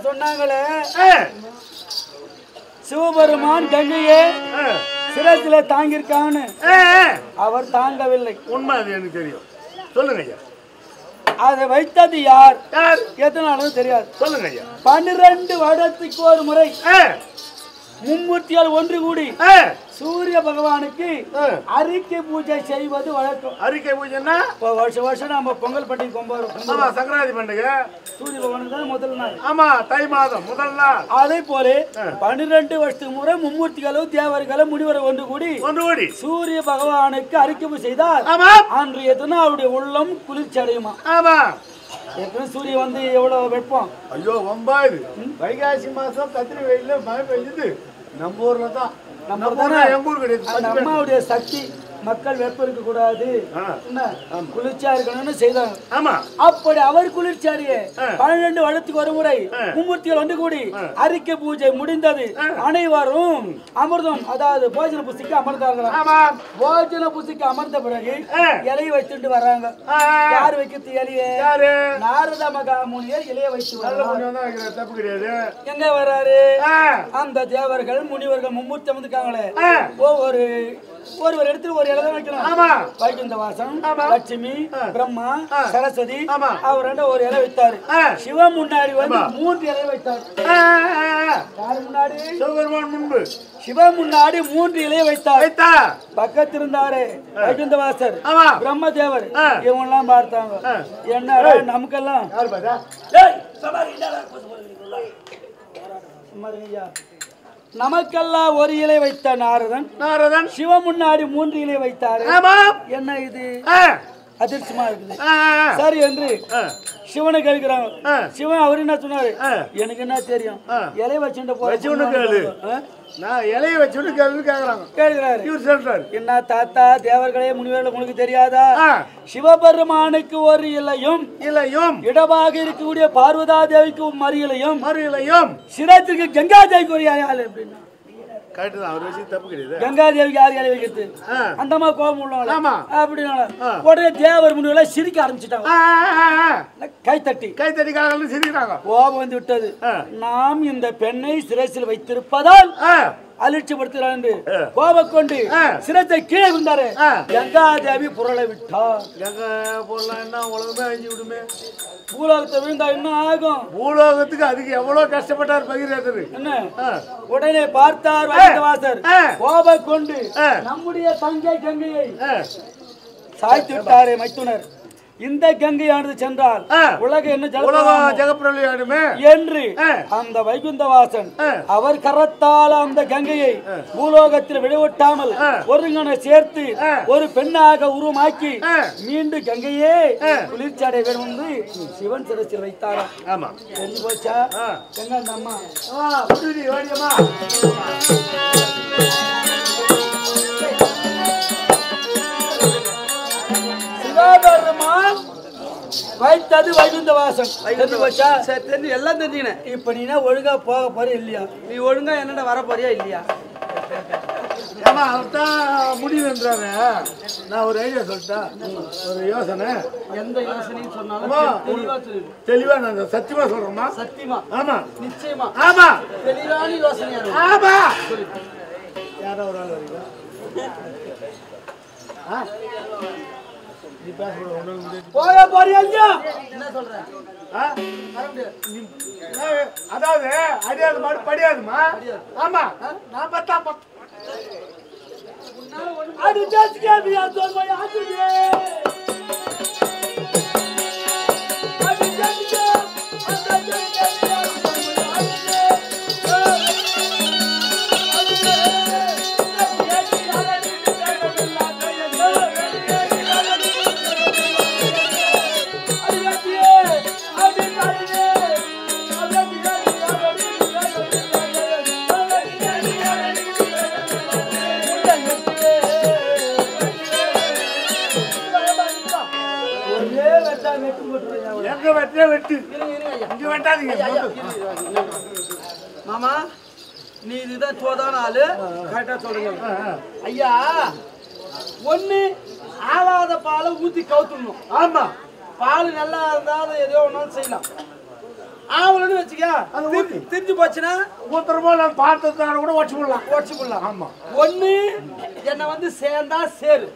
சொன்னாங்களே சிவபெருமான் கங்கையே சிரசில தாங்கியிருக்கான்னு அவர் தாங்கவில்லை. உண்மை அது எனக்கு தெரியும். சொல்லுங்க ஐயா. அதை வைத்தது யார் எத்தனாலும் தெரியாது. சொல்லுங்க ஐயா. 12 வருடத்துக்கு ஒரு முறை மும்மூர்த்தியால் ஒன்று கூடி சூரிய பகவானுக்கு அறிக்கை பூஜை செய்வது வழக்கம். அறிக்கை பூஜைன்னா வருஷம் வருஷம் நம்ம பொங்கல் பண்டிகை கொண்டாடுறோம். சங்கராந்தி பண்டிகை சூரிய பகவானுக்கு தான் முதல் நாள். ஆமா, தை மாதம் முதல் நாள். அதே போல 12 வருஷத்துக்கு முறை மும்மூர்த்திகளும் தேவர்களும் முனிவரை ஒன்று கூடி சூரிய பகவானுக்கு அறிக்கை பூஜை செய்தார். அன்றைய தினம் அவருடைய உள்ளம் குளிர்ச்சி அடையுமா. சூரியன் வந்து எவ்வளவு வெப்பம். ஐயோ ரொம்ப வைகாசி மாசம் கத்திரி வெயில மழை பெய்யுது. நம்ம ஊர்ல தான் அம்மாவுடைய சக்தி மக்கள் வெப்பம் இருக்க கூடாது, குளிர்ச்சியா இருக்கணும்னு செய்தாங்க. அப்படி அவர் குளிர்ச்சி அடைய 12 வருடத்துக்கு ஒரு முறை மும்மூர்த்திகள் ஒன்று கூடி அறிக்கை பூஜை முடிந்தது. அனைவரும் அமிர்தம், அதாவது போஜன புஸ்திக்கு அமர்ந்தார்களாம். போஜன புஸ்திக்கு அமர்ந்த பிறகு இலையை வைத்துட்டு வர்றாங்க. யார் வைக்கிறது இலைய? நாரத மகாமுனியர் இலையை வைத்து எங்க வர்றாரு? அந்த தேவர்கள் முனிவர்கள் மும்மூர்த்தி அமர்ந்துக்காங்களே, ஒவ்வொரு இடத்துல ஒரு இலை தான் வைக்கணும். வைகுந்த வாசன், லட்சுமி, பிரம்மா, சரஸ்வதி அவர் ஒரு இலை வைத்தாரு. சிவன் முன்னாடி வந்து 3 இலை வைத்தாரு. முன்னாடி முன்பு சிவன் முன்னாடி 3 இலையை வைத்தார். பக்கத்தில் இருந்தாரு வைகுந்த வாசர், பிரம்மதேவர், இவங்க எல்லாம் பார்த்தாங்க. என்ன நமக்கெல்லாம் நமக்கெல்லாம் ஒரு இலை வைத்த நாரதன் சிவன் முன்னாடி 3 இலை வைத்தாரு. என்ன இது அதிர்ஷ்டமா இருக்குது. சரி என்று சிவனை கேட்கிறாங்க. சிவன் அவரு என்ன சொன்னாரு? எனக்கு என்ன தெரியும், இலை வச்சுட்டு கேட்கிறாரு. என்ன தாத்தா தேவர்களே முனிவர்கள் உங்களுக்கு தெரியாதா? சிவபெருமானுக்கு ஒரு இலையும் இடமாக இருக்கக்கூடிய பார்வதா தேவிக்கு மறு இலையும் சிரத்திற்கு கங்கா தேவிக்கு ஒரு இலை அப்படின்னா கங்காதேவிக்கு யார் இலை வைக்கிறது? அந்த மாதிரி கோபம் உள்ளவங்க அப்படின்னால உடனே தேவர் முனிவர்களை சிரிக்க ஆரம்பிச்சுட்டாங்க. கைத்தட்டி சிரிக்கிறாங்க. கோபம் வந்து விட்டது. நாம் இந்த பெண்ணை சிரசில் வைத்திருப்பதால் அலட்சியப்படுத்துகிறார் என்று கோபம் கொண்டு சிரத்தை கீழே விழுந்தாரு. கங்காதேவி புரளை விட்டார். உலகமே அழிஞ்சு விடுமே. பூலோகத்தை விழுந்தா என்ன ஆகும்? பூலோகத்துக்கு அதுக்கு எவ்வளவு கஷ்டப்பட்டார் பகிர்றது. என்ன உடனே பார்த்தார் வைகுந்தவாசர். கோபம் கொண்டு நம்முடைய தங்கை கங்கையை சாய்த்து விட்டாரே மைத்துனர். இந்த கங்கையானது சென்றால் உலகம் என்ன ஜெகப்பிரளயமே என்று அந்த வைகுந்தவாசன் அவர் கரத்தால் அந்த கங்கையை பூலோகத்தில் விடவிட்டாமல் ஒருங்கனை சேர்த்து ஒரு பெண்ணாக உருவமாக்கி மீண்டும் கங்கையே குளிர்ச்சி அடைய வேண்டும் என்று சிவன் சிரசில் வைத்தாராம். தெரிஞ்சு போச்சா? கங்கை அம்மா சிவபெருமான் வைத்தது வைகுந்தவாசன். எல்லாம் தெரிஞ்சுக்கினேன். இப்ப நீனா ஒழுங்கா போக போற இல்லையா? நீ ஒழுங்கா என்னடா வர போறியா இல்லையா? முடிவு என்றாரு. நான் ஒரு ஐடியா சொல்லிட்டேன், ஒரு யோசனை. எந்த யோசனையும் சொன்னாலும் தெளிவா நான் சத்தியமா சொல்றேமா? சத்தியமா? ஆமா, நிச்சயமா. ஆமா, தெளிவான யோசனை. ஆமா. யாரோ ஒரு ஆள் வரீங்களா? போக போறியா இல்லையா? என்ன சொல்ற? அதாவது அடியாது மாடு படியாதுமா. ஆமா, நான் பார்த்தா அடி ஜாஸ்தியா பியா சொல்வாய் ஆச்சுடே. அடி ஜாஸ்தியா அந்த ஜாஸ்தியா மாமா, நீ இதுதான் தோதான ஆளு. கரெக்டா சொல்லுங்க ஐயா. ஒண்ணு ஆளாத பாலை ஊத்தி கவுத்துடணும். ஆமா, பால் நல்லா இருந்தாலும் ஏதோ ஒன்னாலும் செய்யலாம். ஆவலன்னு வச்சுக்க, திரிஞ்சு போச்சுன்னா ஊத்துறமோ நான் பார்த்ததான கூட உடச்சு போடலாம். ஆமா, ஒண்ணு என்ன வந்து சேர்ந்தா சேரு,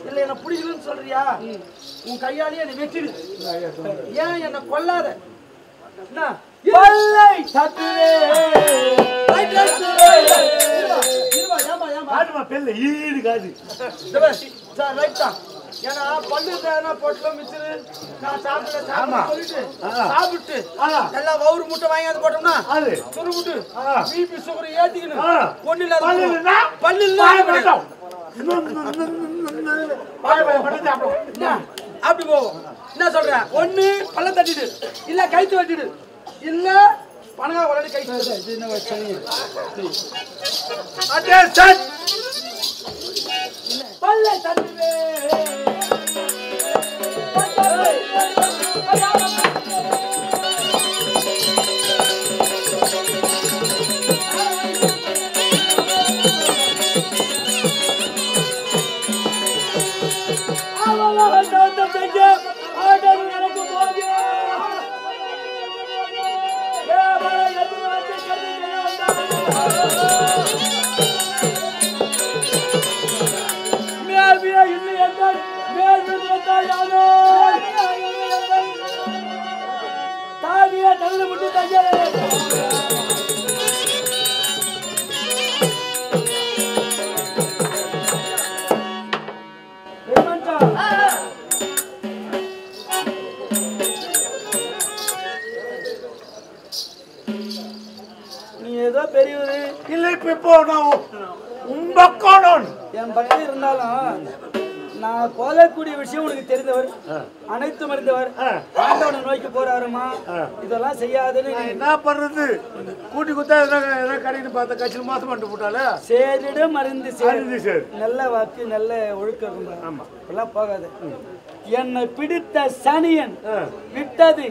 இல்ல என்ன பிடிக்கலன்னு சொல்றியா உன் கையாலேயே என்ன வெட்டிடு. ஏன் என்ன கொல்லாத? கொல்லை தட்டுவே காட்டுமா பெல்ல ஈடு காது சார் ரைட் தான் ஏன்னா பல்லு தேனா போட்டுல மிச்சரு நான் சாப்பிட்டு சாப்பிட்டு எல்லாம் வவுறு முட்டை வாங்கி அது போட்டோம்னா அது துருவிட்டு பிபி சுகர் ஏத்திக்கணும் ஒண்ணு இல்ல பல்லு இல்ல அப்படி போவோம் என்ன சொல்றேன் ஒண்ணு பல்ல தட்டிடு இல்ல கைத்து வெட்டிடு இல்ல பணங்கா வளடி கை அதே சார் பல்ல தட்டிடு நீ ஏதோ பெரியவர் இல்ல இப்போ நான் உங்க பக்கம் என் பக்கம் இருந்தாலும் நான் போகக்கூடிய விஷயம் உனக்கு தெரிந்தவர் அனைத்து மருந்தவர் ஆண்டவனை நோக்கி போறாருமா இதெல்லாம் செய்யாதுன்னு என்ன பண்றது கூட்டி குத்தா ஏதாவது கடைக்கு பார்த்த கட்சியில் மாசம் பண்ணிட்டு போட்டால சேரிட மருந்து மருந்து சேரு. நல்ல வாக்கு நல்ல ஒழுக்கம் ஆமா எல்லாம் போகாது என்னை பிடித்த சனியன் விட்டது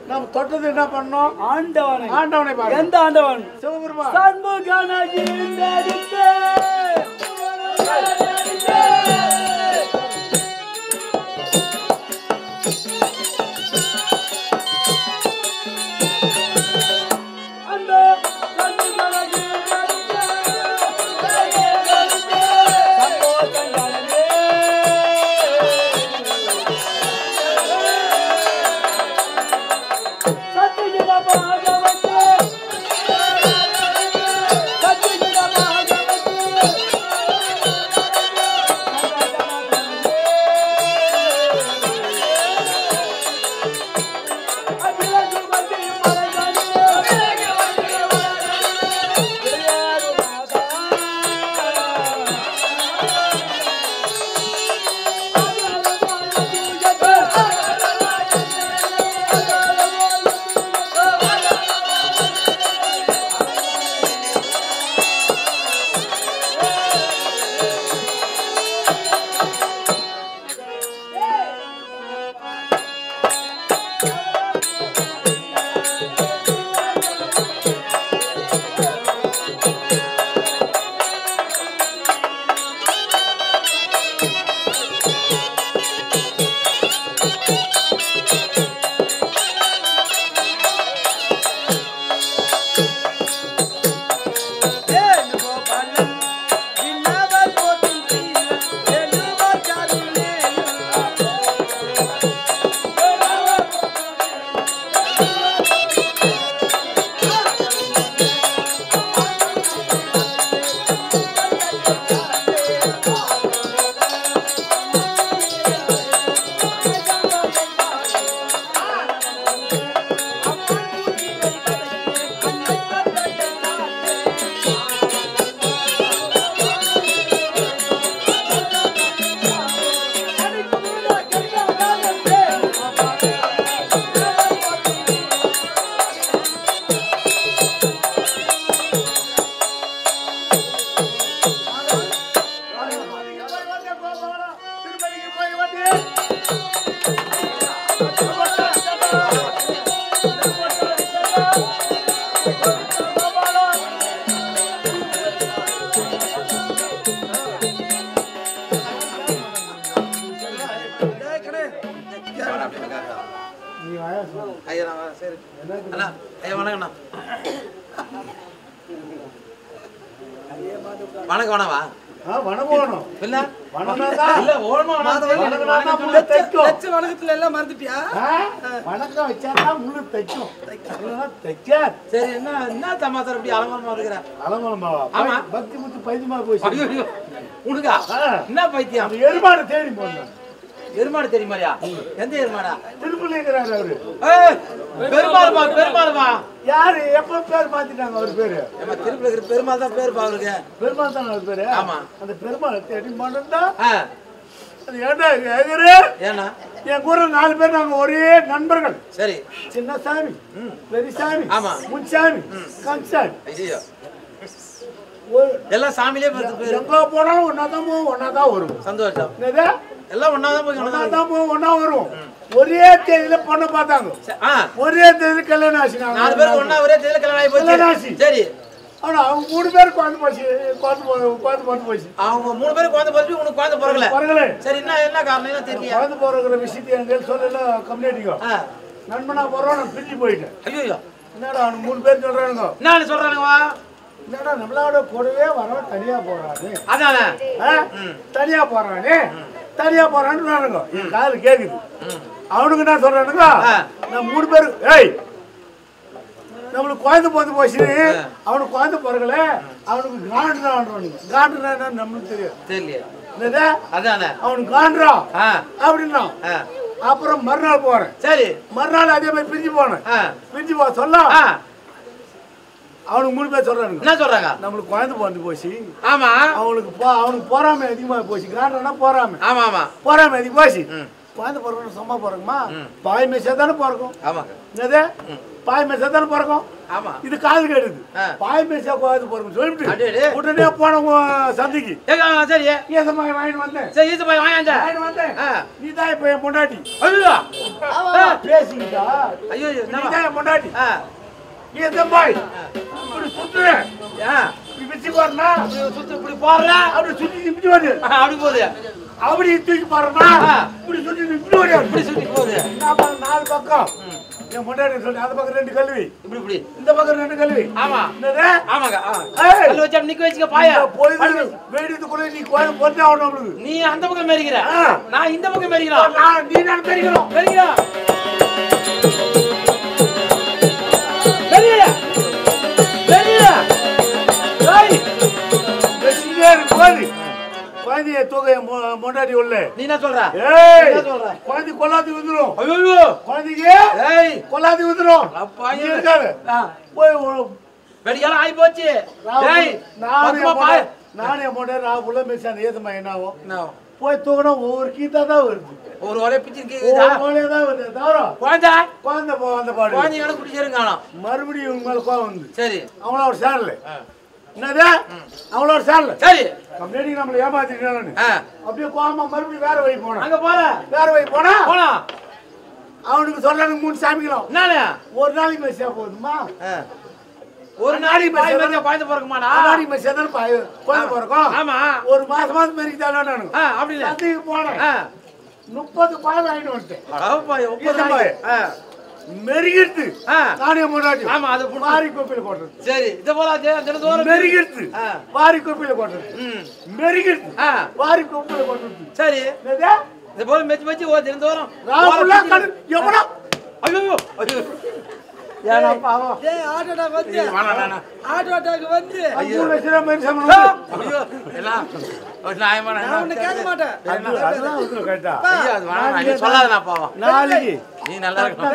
நம்ம தொட்டது என்ன பண்ணோம் ஆண்டவனை பாரு. எந்த ஆண்டவன் சிவபெருமான் சண்முகனாகி நடித்தே. அந்த சண்முகனாகி நடித்தே. சண்முகனாகி சத்தியஜன பாகவதே சத்தியஜன பாகவதே அகில துபதி மரகனே விளையாடு மாதா வணக்கம் வணவா வணங்கணும் இல்ல வணங்கதான் இல்ல ஓடணும் வணங்கதான் முள்ளு தைக்கும் லட்ச வணக்கத்துல எல்லாம் மறந்துட்டியா வணக்கம் வச்சாதான் முள்ளு தைக்கும் இல்லைன்னா தைக்காது. சரி என்ன சமாச்சாரம் இப்படி அலங்கோலமா இருக்கிற அலங்கோலமாவா? ஆமா. பக்தி முத்து பைத்தியமா போச்சு. ஐயோ உனக்கா என்ன பைத்தியம்? அந்த எருமாடு தேடி போனேன். எருமாடு தெரியுமாயா? எந்த எருமாடா? திருப்பள்ளிங்கிறாரு அவரு. பெருமாள்மா யாரு எப்ப பேர் மாத்திட்டாங்க அவர் பேரு? ஏமா திருப்பதி இருக்கிற பெருமாள் தான் பேர் அவருக்கு. பெருமாள் தான் அவர் பேரு. ஆமா. அந்த பெருமாள் தேடி போனதா ஆ அது ஏண்டா கேக்குற? ஏன்னா என் கூட 4 பேர் நாங்க ஒரே நண்பர்கள். சரி சின்னசாமி, பெரியசாமி, ஆமா. முன்சாமி, கன்சாமி. ஐயோ எல்லாம் சாமியிலே பேர். எங்க போனாலும் ஒன்னாதான் போவோம், ஒன்னாதான் வரும். சந்தோஷம். என்னது? எல்லாம் ஒன்னாதான் போய் ஒன்னாதான் போவோம், ஒன்னா வரும். ஒரே தேதியில பொண்ணு பார்த்தாங்க. ஒரே தேதியில கல்யாணம் ஆச்சு. 4 பேர் ஒண்ணா ஒரே தேதியில கல்யாணம் ஆகி போச்சு. சரி. ஆனா அவங்க 3 பேர் குழந்தை போச்சு. குழந்தை போச்சு. அவங்க 3 பேர் குழந்தை போச்சு, உனக்கு குழந்தை பிறக்கல. பிறக்கல. சரி என்ன காரணம் என்ன தெரியல. குழந்தை பிறக்கிற விஷயத்தை எங்க சொல்லல கம்யூனிட்டிக்கோ. நண்பனா போறோம் நான் பிரிஞ்சு போயிட்டேன். ஐயோ என்னடா அவனுக்கு 3 பேர் சொல்றானுங்க. என்ன சொல்றானுங்க? என்னடா நம்மளோட கூடவே வர தனியா போறானே. அதானே தனியா போறானே. தனியா போறான்னு என் காது கேக்குது. அவனுக்கு என்ன சொல்றானுங்க? நான் 3 பேர் ஏய் நம்மளுக்கு குழந்தை போச்சு. அவனுக்கு குழந்தை பிறகுல அவனுக்கு காண்டுனா நம்மளுக்கு தெரியும். தெரியல. அதானே அவனுக்கு காண்டுறா அப்படின்னா அப்புறம் மறுநாள் போறேன். சரி. மறுநாள் அதே மாதிரி பிரிஞ்சு போனேன். பிரிஞ்சு போ சொல்ல அவனுக்கு 3 பேர் சொல்றானுங்க. என்ன சொல்றாங்க? நம்மளுக்கு குழந்தை போச்சு. ஆமா. அவனுக்கு போறாம அதிகமா போச்சு. காண்டனா போறாம. ஆமா ஆமா போறாம அதிகம் போச்சு. குழந்தை பிறக்கணும் சும்மா பிறக்குமா? பாய் மேசா தானே பிறக்கும். ஆமாங்க. என்னது பாய் மேசா தானே பிறக்கும். ஆமா. இது காது கேடுது. பாய் மேசா குழந்தை பிறக்கும் சொல்லிட்டு உடனே போன சந்தைக்கு. சரி ஈசமாய் வாங்கிட்டு வந்தேன். சரி ஈசமாய் வாங்கிட்டு வந்தேன். நீ தான் இப்ப என் பொண்டாட்டி. ஐயோ பேசிக்கிட்டா. ஐயோ நீ தான் என் பொண்டாட்டி. ஈசமாய் இப்படி சுத்துறேன். இப்படி போறனா சுத்தி இப்படி போடுற அப்படி சுத்தி இப்படி வருது. அப்படி போகுது. அப்படி தூக்கி போறனா இப்படி சுத்தி இப்படி வருது. இப்படி சுத்தி போகுது. 4 பக்கம் என் முன்னாடி சொல்லி அந்த பக்கம் 2 கல்வி இப்படி இப்படி இந்த பக்கம் 2 கல்வி. ஆமா. என்னது? ஆமாங்க. கல்லு வச்சா நிக்க வச்சுக்க பாயா. போய் வேடியதுக்குள்ள நீ கோயில் போட்டே ஆகணும் நம்மளுக்கு. நீ அந்த பக்கம் மேரிக்கிற, நான் இந்த பக்கம் மேரிக்கிறோம். நீ நான் மேரிக்கிறோம். மேரிக்கிறோம். மேரியா மேரியா ஏய் வெச்சியே கோயில் குழந்தைய தூக்க முன்னாடி உள்ள. நீ என்ன சொல்ற? ஏய் என்ன சொல்ற? குழந்தை கொல்லாதி வந்துரும். ஐயோ குழந்தைக்கு ஏய் கொல்லாதி வந்துரும். அப்பா இருக்காரு. போய் வெடியால ஆயி போச்சு. ஏய் நானே முன்னாடி ராவுல மெசான ஏதமா என்னவோ போய் தூக்கனா ஒவ்வொரு கீதா தான் வருது. ஒரு ஒரே பிச்சு கேக்குதா? ஒரே தான் வருது. தவற குழந்தை அந்த பாடு குழந்தை எனக்கு குடிச்சேருங்க. மறுபடியும் உங்க மேல கோவம் வந்து. சரி அவங்கள ஒரு சேரல. என்னது? அவங்கள ஒரு சேரல. சரி. கம்பெனி நம்மள ஏமாத்திட்டானே. அப்படியே கோவமா மறுபடியும் வேற வழி போனா. அங்க போற. வேற வழி போனா. அவனுக்கு சொல்றாங்க 3 சாமிகளும். என்னடா? ஒரு நாளைக்கு மெசேஜ் போகுதுமா? ஒரு நாளைக்கு பாய் மேல குழந்தை பிறக்குமாடா? நாளைக்கு மெசேஜ் தான் குழந்தை பிறக்கும். ஆமா. ஒரு மாசம் மேரிக்கு தானே நானு. அப்படி இல்ல. அதுக்கு போறேன். 30 பால் வாங்கிட்டு வந்துட்டேன். அடப்பாய் 30 பாய். மெரிகிட்டு. நானே முன்னாடி. ஆமா அது வாரி கோப்பில போடுறது. சரி இத போல தினந்தோறும் மெரிகிட்டு. வாரி கோப்பில போடுறது. மெரிகிட்டு. வாரி கோப்பில போடுறது. சரி. என்னது? இத போல மெச்சி தினந்தோறும் ராவுல எவனா? ஐயோ ஐயோ ஏனா பாவம். டேய் ஆட்டோடா வந்து வாடா ஆட்டோடாக்கு வந்து ஐயோ லட்சம் மேரி சமன. ஐயோ எல்லாம் ஒரு நாயமான நான் உன்னை கேட்க மாட்டேன். அதெல்லாம் வந்து கேட்டா. ஐயோ அது வேணாம் நீ சொல்லாதடா பாவம். நாளைக்கு நீ நல்லா இருக்கணும்.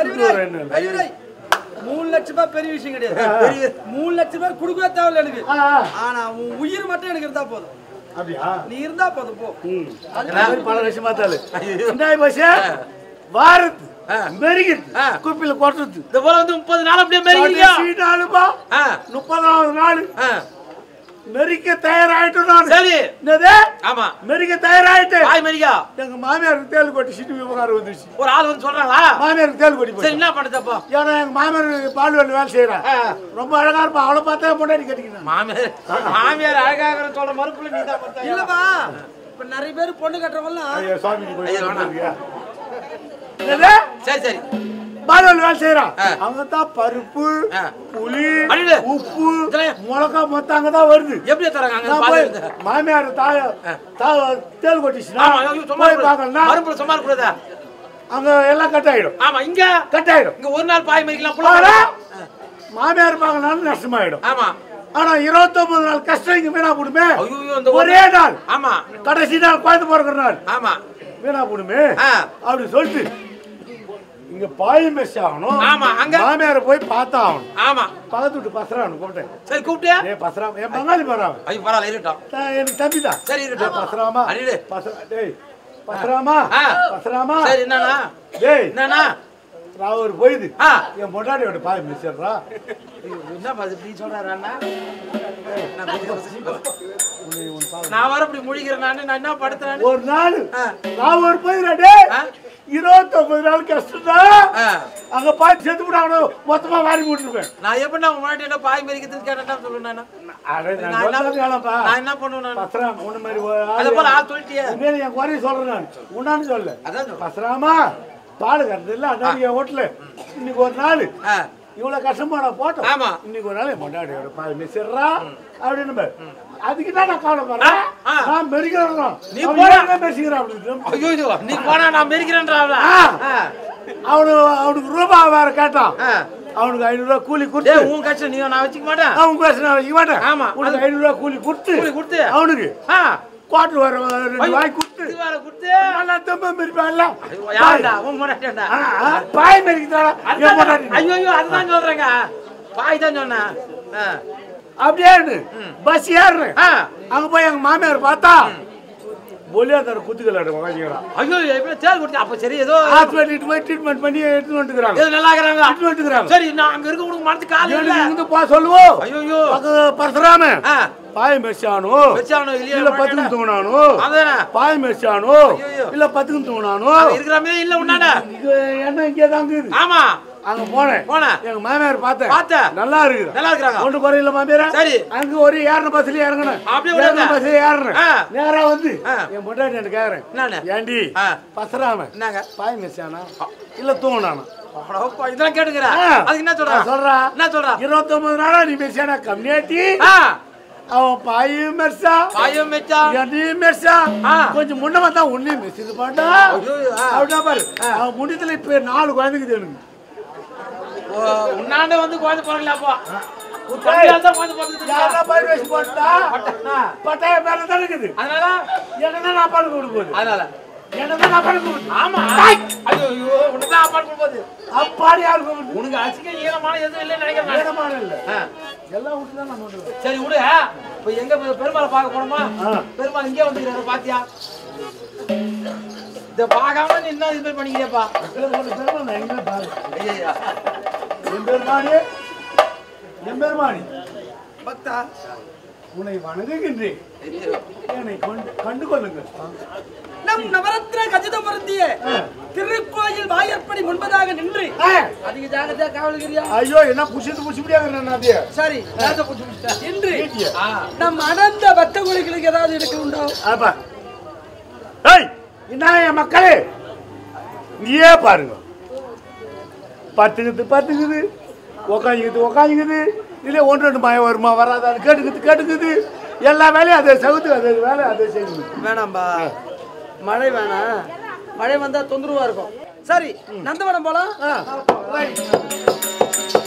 3 லட்சம் ரூபாய் பெரிய விஷயம் கிடையாது. 3 லட்சம் ரூபாய் கொடுக்கவே தேவையில்ல எனக்கு. ஆனா உன் உயிர் மட்டும் எனக்கு இருந்தா போதும். அப்படியா? நீ இருந்தா போதும் போ. அது பல விஷயம் மாத்தால. என்ன பாஷா? வாரத் மெரிகிட் குப்பில கொட்டுறது. இந்த போல வந்து 30 நாள் அப்படியே மெரிக்கிறியா? சீடாலுபா 30வது நாள் மெரிக்க தயாராயிட்டு நான். சரி. என்னது? ஆமா மெரிக்க தயாராயிட்டு. பாய் மெரிக்கா. எங்க மாமியாருக்கு தேல் கொட்டி சிட்டு விவகாரம் வந்துச்சு. ஒரு ஆள் வந்து சொல்றாங்களா? மாமியாருக்கு தேல் கொட்டி போச்சு. சரி என்ன பண்ணதப்பா? ஏன்னா எங்க மாமியார் பால்வெல் வேலை செய்யறான். ரொம்ப அழகா இருப்பா. அவளை பார்த்தா முன்னாடி கட்டிக்கணும். மாமியார் அழகாக சொல்ற மறுப்புல நீ தான் பார்த்தா. இல்லப்பா இப்ப நிறைய பேர் பொண்ணு கட்டுறவங்க ஐயா சாமிக்கு போய் ஐயா வேணாம். என்னது? சரி சரி பாலவெளி வேலை செய்யறான் அங்கதான் பருப்பு புளி உப்பு மிளகா மொத்தம் அங்கதான் வருது. எப்படி தராங்க மாமியார் தேல் கொட்டிச்சுன்னா சுமார் கூடாதா அங்க எல்லாம் கட் ஆயிடும். ஆமா இங்க கட் ஆயிடும். இங்க ஒரு நாள் பாய் மறிக்கலாம் மாமியார் பார்க்கனாலும் நஷ்டமாயிடும். ஆமா ஆனா 29 நாள் கஷ்டம் இங்க வீணா போடுமே. ஒரே நாள் ஆமா கடைசி நாள் குழந்தை பிறக்கிற நாள் ஆமா வீணா போடுமே அப்படி சொல்லிட்டு இங்க பாய் மெஸ் ஆகணும். ஆமா அங்க மாமியார போய் பார்த்தா ஆகணும். ஆமா பக்கத்து விட்டு பசரான்னு கூப்பிட்டேன். சரி கூப்பிட்டியா? பசராம என் பங்காளி பசராம. ஐயோ பரவாயில்ல இருக்கட்டும். எனக்கு தம்பி தான். சரி இருக்கட்டும். பசராமா பசராமா பசராமா சரி என்னன்னா டேய் என்னன்னா நான் ஒரு போயிது என் பொண்டாட்டியோட பாய் மிஸ்ஸா என்ன பாது இப்படி சொல்றாரு அண்ணா நான் வர இப்படி முழிக்கிறேன் நான் என்ன படுத்துறேன் ஒரு நாள் நான் ஒரு போயிடுறேன் டேய் 29 நாள் கஷ்டம்தான் அங்க பாய் செத்து விடாங்க மொத்தமா வாரி போட்டுருப்பேன். நான் எப்படி நான் முன்னாடி என்ன பாய் மறிக்கிறதுக்கு கேட்டா சொல்லுவேன் நான் என்ன பண்ணுவேன் பசராம உன்ன மாதிரி அத போல ஆள் சொல்லிட்டியே என் குறைய சொல்றேன் நான் உன்னான்னு சொல்ல பசராமா பால் கறது இல்ல அன்னைக்கு என் வீட்டுல இன்னைக்கு ஒரு நாள் இவ்வளவு கஷ்டமா நான் போட்டோம் இன்னைக்கு ஒரு நாள் மொண்டாடியோட பால் மிஸ்ஸா அப்படின்னு அதுக்கு தான் நான் கவலைப்படுறேன். நான் மெரிக்கிறேன் நீ போனா மெரிக்கிறேன் அப்படின்னு ஐயோ நீ போனா நான் மெரிக்கிறேன்றாவல அவனுக்கு ரூபாய் வேற கேட்டான். அவனுக்கு 500 ரூபாய் கூலி கொடுத்து உன் கஷ்டம் நீ நான் வச்சுக்க மாட்டேன். அவன் கஷ்டம் நான் வச்சுக்க மாட்டேன். ஆமா உனக்கு 500 ரூபாய் கூலி கொடுத்து அவனுக்கு குவார்டர் வர 2 வாய் கொடுத்து நல்லா தம்ப மெரிப்பான்ல பாய் மெரிக்கிறாடா ஐயோ அதுதான் சொல்றேங்க பாய் தான் சொன்னேன். அப்படியே பஸ் ஏறுறேன் அங்க போய் எங்க மாமியார் பார்த்தா போலியாதார குத்துக்கலாடு வாங்கிக்கிறான். ஐயோ எப்படி தேல் கொடுத்து அப்ப சரி ஏதோ ஹாஸ்பிடலுக்கு போய் ட்ரீட்மெண்ட் பண்ணி எடுத்து வந்துக்கிறாங்க. இது நல்லா இருக்கறாங்க எடுத்து வந்துக்கிறாங்க. சரி நான் அங்க இருக்க உங்களுக்கு மனசு கால் இல்ல இங்க போ சொல்லுவோம். ஐயோ பரசுராம பாய் மெர்ச்சானோ இல்ல பத்துக்கு தூங்கனானோ அதானே பாய் மெர்ச்சானோ இல்ல பத்துக்கு தூங்கனானோ இருக்கறமே இல்ல உன்னாடா என்ன இங்க தாங்க இருக்குது. ஆமா அங்க போனேன் எங்க மாமியார் பார்த்தேன் நல்லா இருக்குது நல்லா இருக்கறாங்க ஒண்ணு குறையில மாமியார். சரி அங்க ஒரு ஏறன பஸ்ல இறங்கணும் அப்படியே ஒரு பஸ்ல ஏறணும் நேரா வந்து என் பொண்டாட்டி என்ன கேக்குறேன் ஏண்டி பசராம என்னங்க பாய் மெர்ச்சானா இல்ல தூங்கனானா இதெல்லாம் கேட்டுக்கறா அதுக்கு என்ன சொல்றா என்ன சொல்றா 29 நாளா நீ மெர்ச்சானா கம்மியாட்டி அவன் பாயும் மெர்சா என்னையும் மெர்சா கொஞ்சம் முன்ன வந்தா உன்னையும் மெர்சிது பாட்டா அப்படின்னா பாரு அவன் முடித்துல இப்ப 4 குழந்தைக்கு எனக்கு உன்னாண்ட வந்து குழந்தை பிறக்கலப்பா பட்டாய பேர தான் இருக்குது. அதனால என்ன நான் பால் கொடுக்க போகுது அதனால என்னதான் நான் பால் கொடுக்க ஆமா ஐயோ உனதான் பால் கொடுக்க போகுது அப்பாடி யாரு கொடுக்க உனக்கு அசிங்க ஈரமான எதுவும் இல்லைன்னு நினைக்கிறேன். ஈரமான இல்ல எல்லாம் விட்டு தான் நம்ம விடுவோம். சரி விடு இப்ப எங்க பெருமாளை பார்க்க போனோமா பெருமாள் இங்கே வந்துக்கிறாரு பாத்தியா இத பார்க்காம நீ என்ன இது பண்ணிக்கிறியப்பா பெருமாள் நான் எங்க பாரு ஐயா எம்பெருமானி பக்தா உன்னை வணங்குகின்றேன் என்னை கண்டு கொள்ளுங்கள். நம் நவரத்ன கஜிதமூர்த்தியே திருக்கோயில் வாயற்படி முன்பதாக நின்று அதிக ஜாகிரதையா காவல்கிறியா? ஐயோ என்ன புடிச்சிட்டு புடிச்சிடியாங்க சரி இன்று நம் அனந்த பக்தகுலிகளுக்கு ஏதாவது இருக்கு உண்டோ? அப்பா ஏய் என்ன என் மக்களே நீயே பாருங்க பத்துக்குது உக்காஞ்சிக்குது இல்ல 1-2 மயம் வருமா வராதான்னு கேட்டுக்குது எல்லா வேலையும் அதை சவுத்து அது வேலை அதை செய்யுது. வேணாம்பா மழை வேணாம் மழை வந்தா தொந்தரவா இருக்கும். சரி நந்தவனம் போலாம்.